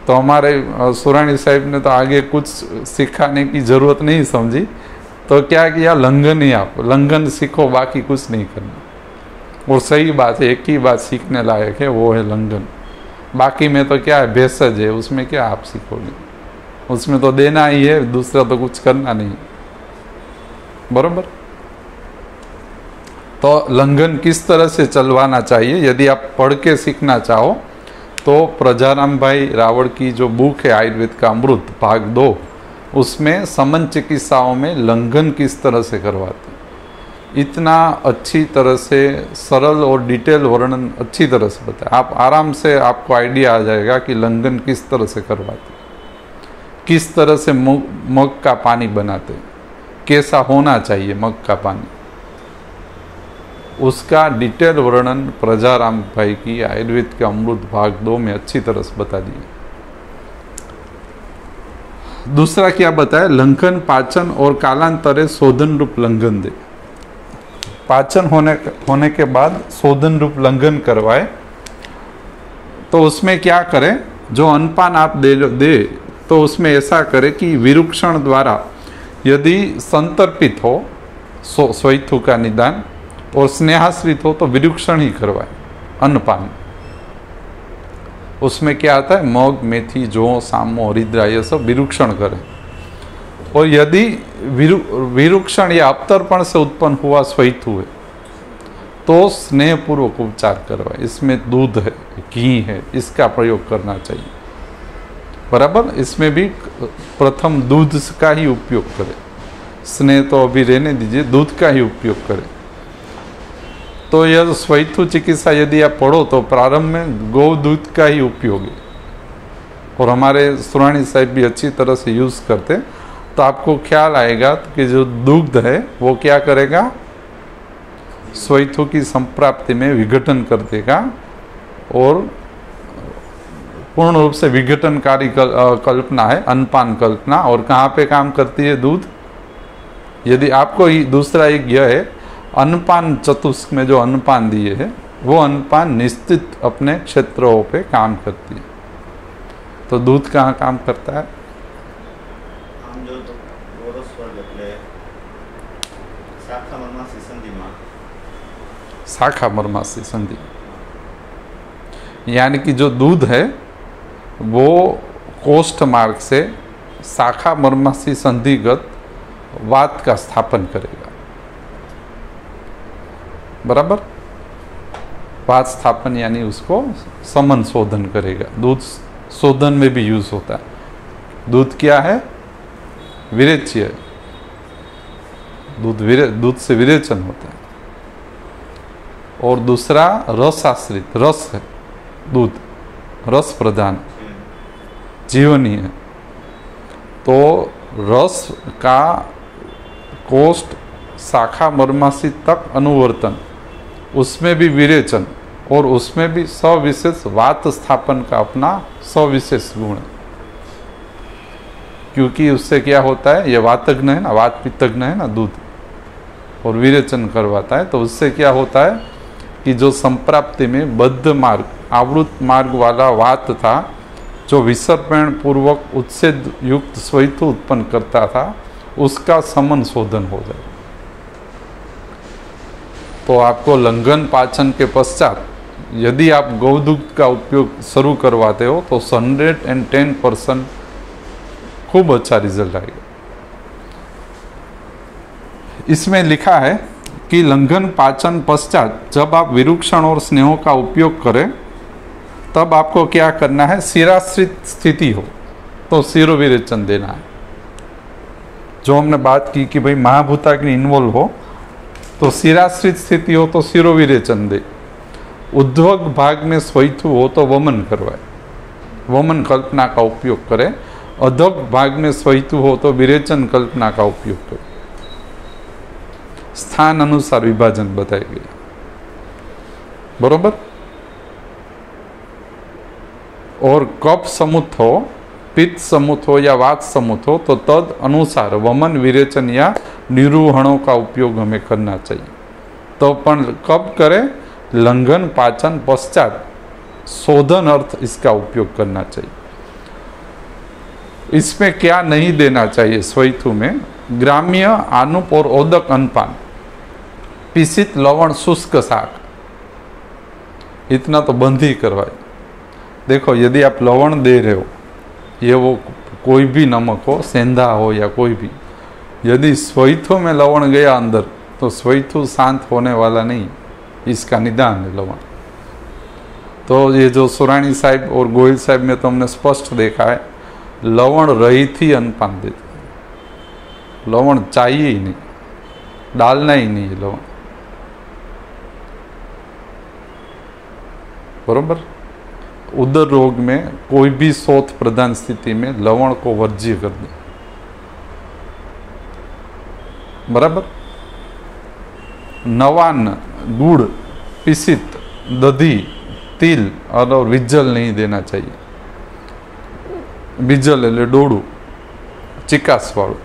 तो हमारे सुरानी साहिब ने तो आगे कुछ सिखाने की ज़रूरत नहीं समझी, तो क्या किया, लंघन ही आप लंघन सीखो, बाकी कुछ नहीं करना। और सही बात है, एक ही बात सीखने लायक है, वो है लंघन। बाकी में तो क्या है, भेषज है, उसमें क्या आप सीखोगे, उसमें तो देना ही है, दूसरा तो कुछ करना नहीं, बरोबर। तो लंघन किस तरह से चलवाना चाहिए, यदि आप पढ़ के सीखना चाहो तो प्रजाराम भाई रावड़ की जो बुक है आयुर्वेद का अमृत भाग 2, उसमें समन चिकित्साओं में लंघन किस तरह से करवाते, इतना अच्छी तरह से सरल और डिटेल वर्णन अच्छी तरह से बताया। आप आराम से आपको आइडिया आ जाएगा कि लंघन किस तरह से करवाते, किस तरह से मग का पानी बनाते, कैसा होना चाहिए मग का पानी, उसका डिटेल वर्णन प्रजाराम भाई की आयुर्वेद के अमृत भाग 2 में अच्छी तरह से बता दिया। दूसरा क्या बताया, लंघन पाचन और कालांतरे शोधन रूप लंघन दे। पाचन होने के बाद शोधन रूप लंघन करवाए, तो उसमें क्या करें, जो अन्नपान आप दे तो उसमें ऐसा करें कि विरुक्षण द्वारा यदि संतर्पित हो स्वैथु का निदान और स्नेहाश्रित हो तो विरुक्षण ही करवाए अन्नपान। उसमें क्या आता है, मग मेथी जौ सामो हरिद्रा ये सब विरुक्षण करें। और यदि विरुक्षण या अपतर्पण से उत्पन्न हुआ स्वैथु है तो स्नेहपूर्वक उपचार करवाए। इसमें दूध है, घी है, इसका प्रयोग करना चाहिए, बराबर। इसमें भी प्रथम दूध का ही उपयोग करें, स्नेह तो अभी रहने दीजिए, दूध का ही उपयोग करें। तो यह स्वैथु चिकित्सा यदि आप पढ़ो तो प्रारंभ में गौ दूध का ही उपयोग है, और हमारे सुरानी साहिब भी अच्छी तरह से यूज़ करते। तो आपको ख्याल आएगा कि जो दुग्ध है वो क्या करेगा, स्वैथु की संप्राप्ति में विघटन कर देगा, और पूर्ण रूप से विघटनकारी कल्पना है अन्नपान कल्पना। और कहाँ पे काम करती है दूध, यदि आपको ही दूसरा एक यह है, अन्नपान चतुष्क में जो अन्नपान दिए है वो अन्नपान निश्चित अपने क्षेत्रों पे काम करती है। तो दूध कहाँ काम करता है, शाखा मर्मास्थि संधि, यानी कि जो दूध है वो कोष्ठ मार्ग से शाखा मर्मास्थि संधिगत वात का स्थापन करेगा, बराबर। वात स्थापन यानी उसको समन शोधन करेगा। दूध शोधन में भी यूज होता है। दूध क्या है, विरेच्य है, दूध से विरेचन होता है। और दूसरा रस आश्रित, रस है दूध, रस प्रधान जीवनी है। तो रस का कोष्ठ शाखा मर्मास्थि तक अनुवर्तन, उसमें भी विरेचन, और उसमें भी सविशेष वात स्थापन का अपना सविशेष गुण है। क्योंकि उससे क्या होता है, ये वातज्ञ है ना, वात पित्तज्ञ है ना दूध, और विरेचन करवाता है। तो उससे क्या होता है कि जो संप्राप्ति में बद्ध मार्ग, आवृत मार्ग वाला वात था, जो विसर्पण पूर्वक उत्सेद युक्त स्वैथु उत्पन्न करता था, उसका समन शोधन हो जाए। तो आपको लंघन पाचन के पश्चात यदि आप गौदूध का उपयोग शुरू करवाते हो तो 110% खूब अच्छा रिजल्ट आएगा। इसमें लिखा है कि लंघन पाचन पश्चात जब आप विरूक्षण और स्नेहों का उपयोग करें तब आपको क्या करना है, शिराश्रित स्थिति हो तो शिरोविरेचन देना है। जो हमने बात की कि भाई महाभूताग्नि इन्वॉल्व हो तो शिराश्रित स्थिति हो तो शिरोविरेचन दे। उद्वग भाग में स्वैथु हो तो वमन करवाए, वमन कल्पना का उपयोग करे। अधक भाग में स्वैथु हो तो विरेचन कल्पना का उपयोग करे। स्थान अनुसार विभाजन बताया गया, बरोबर। और कफ समुत हो, पित्त समुत हो या वात समुत हो तो तद अनुसार वमन विरेचन या निरूहणों का उपयोग हमें करना चाहिए। तो पण कब करें, लंघन पाचन पश्चात शोधन अर्थ इसका उपयोग करना चाहिए। इसमें क्या नहीं देना चाहिए स्वैथु में, ग्राम्य आनुप और ओदक अनपान, पिसित लवण शुष्क शाक, इतना तो बंद ही करवाए। देखो यदि आप लवण दे रहे हो, ये वो कोई भी नमक हो, सेंधा हो या कोई भी, यदि स्वैथु में लवण गया अंदर तो स्वैथु शांत होने वाला नहीं, इसका निदान है लवण। तो ये जो सुरानी साहिब और गोयल साहिब में तो हमने स्पष्ट देखा है, लवण रहित ही अनपान देते, लवण चाहिए ही नहीं, डालना ही नहीं है लवण, बरोबर। उदर रोग में कोई भी शोथ प्रधान स्थिति में लवण को वर्ज्य कर दे, बराबर। नवान, गुड़, पिसित, दधी, तिल और विज्जल नहीं देना चाहिए। विज्जल એટલે ડોડું, ચિકાસવાળું,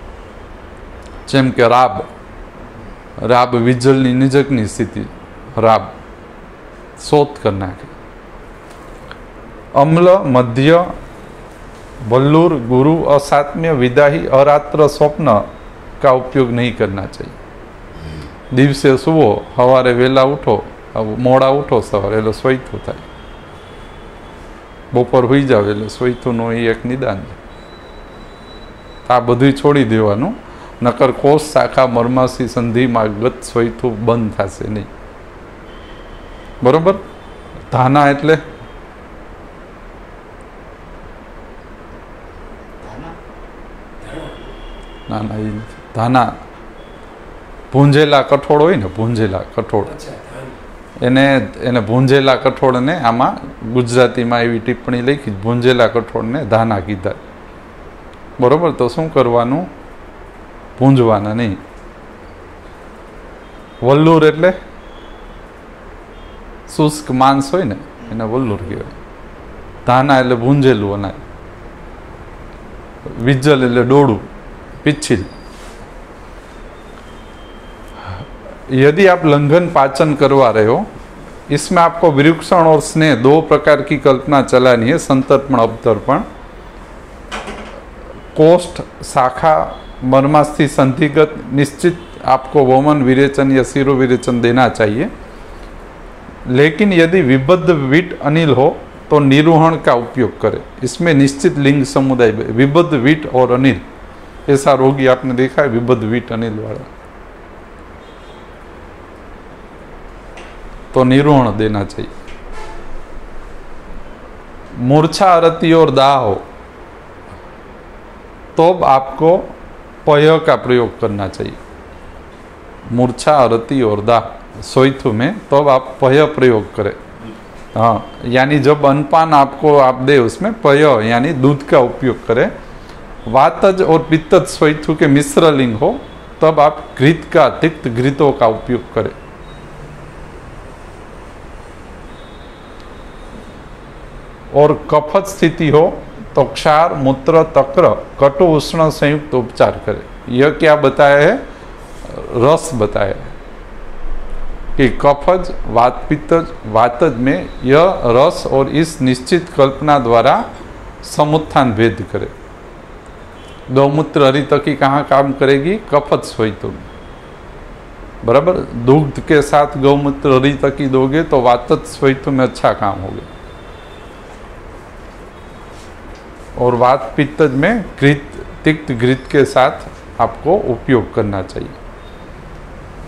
જેમ કે રાબ, રાબ વિજ્જલની નિજકની સ્થિતિ, રાબ શોધ કરી નાખે। अम्ल, मध्य, वल्लूर, गुरु, असात्म्य, विदाही, अरात्र, स्वप्न का उपयोग नहीं करना चाहिए। दिवसे सुवो, हवारे वेला उठो, मोड़ा उठो सवारे એટલે સ્વૈથુ થાય, બપોર હોઈ જાવ એટલે સ્વૈથુનો એ એક નિદાન છે। આ બધું છોડી દેવાનું, નકર કોષ શાખા મર્માશી સંધિમાં ગત સ્વૈથુ બંધ થશે નહીં, બરોબર। ધાના એટલે ના ના એ નથી, ધાના ભૂંજેલા કઠોળ હોય ને, ભૂંજેલા કઠોળ, એને ભૂંજેલા કઠોળને આમાં ગુજરાતીમાં એવી ટિપ્પણી લખી, ભૂંજેલા કઠોળને ધાના કીધા, બરોબર। તો શું કરવાનું, ભૂંજવાના નહીં। વલ્લુર એટલે શુષ્ક માંસ હોય ને એને વલ્લુર કહેવાય। ધાના એટલે ભૂંજેલું અનાજ, વિજ્જલ એટલે ડોળું, पिच्छिल। यदि आप लंघन पाचन करवा रहे हो, इसमें आपको विरूक्षण और स्नेह दो प्रकार की कल्पना चलानी है, संतर्पण अवतर्पण। कोष्ठ शाखा मर्मास्थि संधिगत निश्चित आपको वमन विरेचन या शिरो विरेचन देना चाहिए, लेकिन यदि विबद्ध वीट अनिल हो तो निरूहण का उपयोग करें। इसमें निश्चित लिंग समुदाय, विबद्ध वीट और अनिल, ऐसा रोगी आपने देखा है, विबद्ध वीट अनिल वाला, तो निरूहण देना चाहिए। मूर्छा, अरति और दाह हो तो आपको पय का प्रयोग करना चाहिए। मूर्छा, अरति और दाह सोइथु में तो आप पय प्रयोग करें। हाँ, यानी जब अनपान आपको आप दे उसमें पय यानी दूध का उपयोग करें। वातज और पित्तज स्वैथु के मिश्र लिंग हो तब आप घृत का, तिक्त घृतों का उपयोग करें। और कफत स्थिति हो तो क्षार, मूत्र, तक्र, कटु उष्ण संयुक्त उपचार करें। यह क्या बताया है, रस बताया है कि कफज, वात, पित्तज, वातज में यह रस और इस निश्चित कल्पना द्वारा समुत्थान भेद करे। गौमूत्र हरितकी कहाँ काम करेगी, कफत स्वैथु में, बराबर। दुग्ध के साथ गौमूत्र हरितकी दोगे तो वातज स्वैथु में अच्छा काम होगा। और वात पित्तज में घृत, तिक्त घृत के साथ आपको उपयोग करना चाहिए।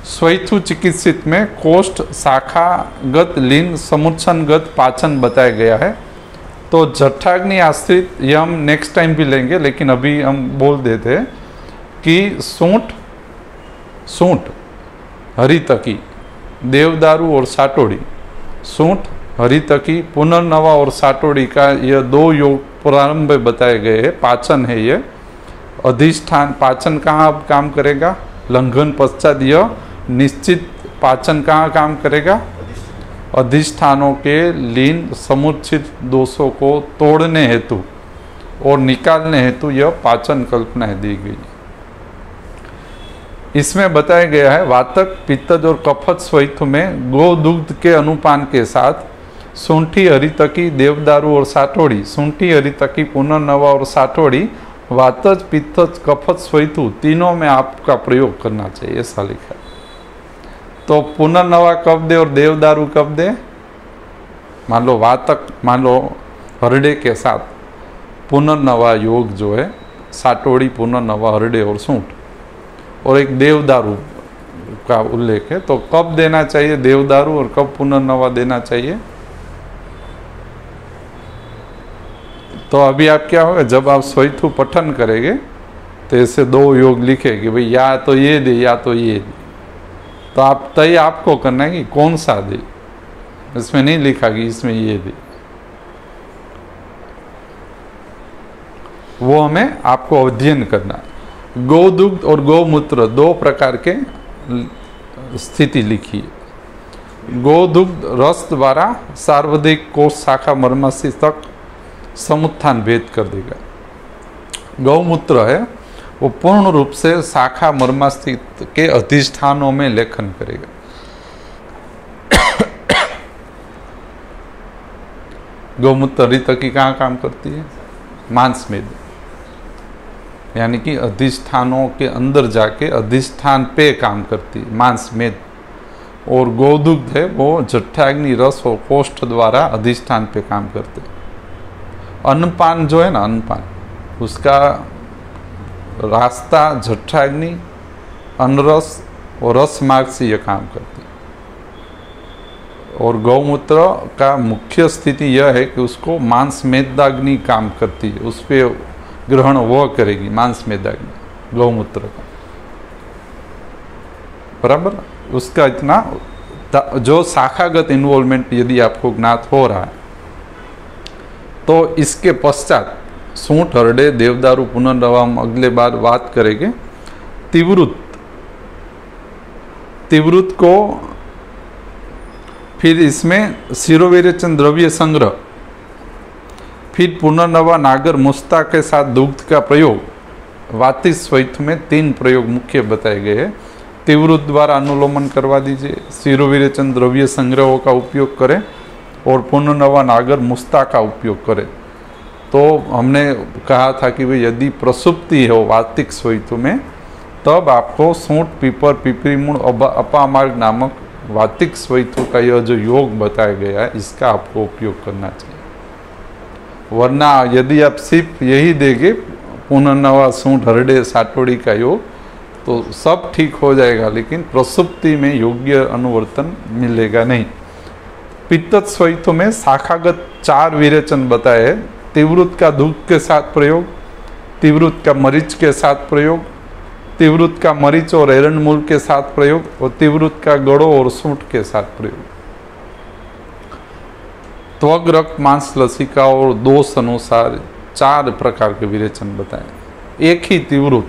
स्वैथु चिकित्सित में कोष्ठ शाखागत लीन समुच्चनगत पाचन बताया गया है। तो जठराग्नि आश्रित ये हम नेक्स्ट टाइम भी लेंगे, लेकिन अभी हम बोल देते हैं कि सूंठ हरितकी, देवदारू और साटोड़ी, सूंठ हरितकी, पुनर्नवा और साटोड़ी का यह 2 योग प्रारंभ में बताए गए हैं। पाचन है ये अधिष्ठान। पाचन कहाँ काम करेगा? लंघन पश्चात यह निश्चित पाचन कहाँ काम करेगा? अधिष्ठानों के लीन समुचित दोषों को तोड़ने हेतु और निकालने हेतु यह पाचन कल्पना दी गई। इसमें बताया गया है वातक, पित्तज और कफत स्वैथु में गोदुग्ध के अनुपान के साथ सूंठी हरितकी, देवदारू और साटोड़ी, सूंठी हरितकी, पुनर्नवा और साटोड़ी, वातज, पित्तज, कफत, स्वैथु तीनों में आपका प्रयोग करना चाहिए, ऐसा लिखा है। तो पुनर्नवा कब दे और देवदारू कब दे? मान लो वातक, मान लो हरडे के साथ पुनर्नवा योग जो है, साटोड़ी, पुनर्नवा, हरडे और सूंठ, और एक देवदारू का उल्लेख है। तो कब देना चाहिए देवदारू और कब पुनर्नवा देना चाहिए? तो अभी आप क्या होगा, जब आप स्वैथु पठन करेंगे तो ऐसे 2 योग लिखे कि भाई या तो ये दे या तो ये दे। तो आप तय आपको करना है कि कौन सा दे, इसमें नहीं लिखा कि इसमें ये दे। वो हमें आपको अध्ययन करना है। गोदुग्ध और गौमूत्र 2 प्रकार के स्थिति लिखी है। गोदुग्ध रस द्वारा सार्वधिक कोष शाखा मर्मस्थि तक समुत्थान भेद कर देगा। गौमूत्र है वो पूर्ण रूप से शाखा मर्मस्थित के अधिष्ठानों में लेखन करेगा। गौमूत्र हरितकी कहाँ काम करती है? मांसमेद, यानी कि अधिष्ठानों के अंदर जाके अधिष्ठान पे काम करती है, मांसमेद। और गोदुग्ध है वो जठराग्नि रस और कोष्ठ द्वारा अधिष्ठान पे काम करते हैं। अन्नपान जो है ना, अन्नपान, उसका रास्ता जठराग्नि, अनरस और रस मार्ग से यह काम करती है। और गौमूत्र का मुख्य स्थिति यह है कि उसको मांस मेदाग्नि काम करती है, उस पर ग्रहण वह करेगी, मांस मेदाग्नि गौमूत्र का, बराबर। उसका इतना जो शाखागत इन्वॉल्वमेंट यदि आपको ज्ञात हो रहा है, तो इसके पश्चात सूंठ, हरडे, देवदारू, पुनर्नवा हम अगले बार बात करेंगे। तिवृत को फिर इसमें शिरोविरेचन द्रव्य संग्रह, फिर पुनर्नवा, नागर, मुस्ता के साथ दुग्ध का प्रयोग, वातिश स्वैथ में 3 प्रयोग मुख्य बताए गए हैं। तिवृत द्वारा अनुलोमन करवा दीजिए, शिरोविरेचन द्रव्य संग्रहों का उपयोग करें और पुनर्नवा, नागर, मुस्ता का उपयोग करें। तो हमने कहा था कि भाई यदि प्रसुप्ति हो वातिक स्वैथु में, तब आपको सूंठ, पीपर, पिपरी मूल, अपामार्ग नामक वातिक स्वैथु का यह जो योग बताया गया है, इसका आपको उपयोग करना चाहिए। वरना यदि आप सिर्फ यही देंगे पुनर्नवा, सूंठ, हरडे, साटोड़ी का योग, तो सब ठीक हो जाएगा, लेकिन प्रसुप्ति में योग्य अनुवर्तन मिलेगा नहीं। पित्तज स्वैथु में शाखागत 4 विरेचन बताए हैं। तिवृत का दुग्ध के साथ प्रयोग, तिवृत का मरीच के साथ प्रयोग, तिवृत का मरीच और एरंड मूल के साथ प्रयोग, और तिवृत का गड़ो और सूंठ के साथ प्रयोग। त्वग, रक्त, मांस, लसिका और दोष अनुसार 4 प्रकार के विरेचन बताए। एक ही तिवृत,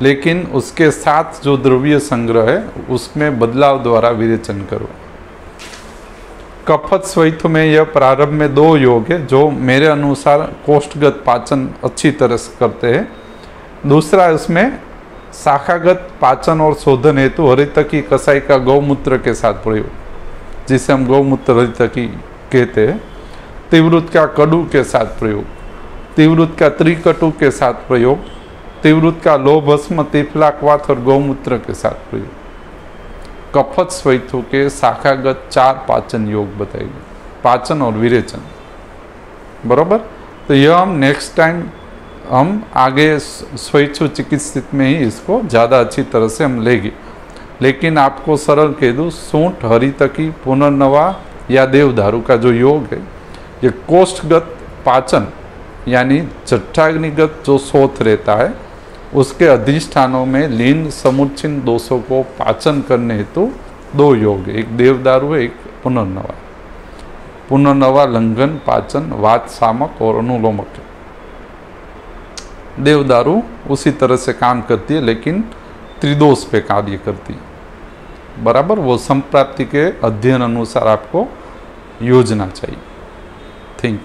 लेकिन उसके साथ जो द्रव्य संग्रह है उसमें बदलाव द्वारा विरेचन करो। कफत स्वैथु में यह प्रारंभ में 2 योग है जो मेरे अनुसार कोष्ठगत पाचन अच्छी तरह से करते हैं। दूसरा इसमें शाखागत पाचन और शोधन हेतु हरितकी कसाई का गौमूत्र के साथ प्रयोग, जिसे हम गौमूत्र हरितकी कहते हैं। तिवृत का कड़ू के साथ प्रयोग, तिवृत का त्रिकटु के साथ प्रयोग, तिवृत का लोभस्म, तिफलाक्वाथ और गौमूत्र के साथ प्रयोग। कफत स्वैथु के शाखागत 4 पाचन योग बताए गए, पाचन और विरेचन, बराबर। तो यह हम नेक्स्ट टाइम हम आगे स्वैच्छु चिकित्सित में ही इसको ज़्यादा अच्छी तरह से हम लेंगे। लेकिन आपको सरल कह दूँ, सूंठ, हरितकी, पुनर्नवा या देवदारू का जो योग है, ये कोष्ठगत पाचन यानी जठराग्निगत जो शोथ रहता है उसके अधिष्ठानों में लीन समुच्चिन दोषों को पाचन करने हेतु दो योग है, एक देवदारू है, एक पुनर्नवा। पुनर्नवा लंघन, पाचन, वात सामक और अनुलोमक है। देवदारू उसी तरह से काम करती है लेकिन त्रिदोष पे कार्य करती है। बराबर, वो संप्राप्ति के अध्ययन अनुसार आपको योजना चाहिए। थिंक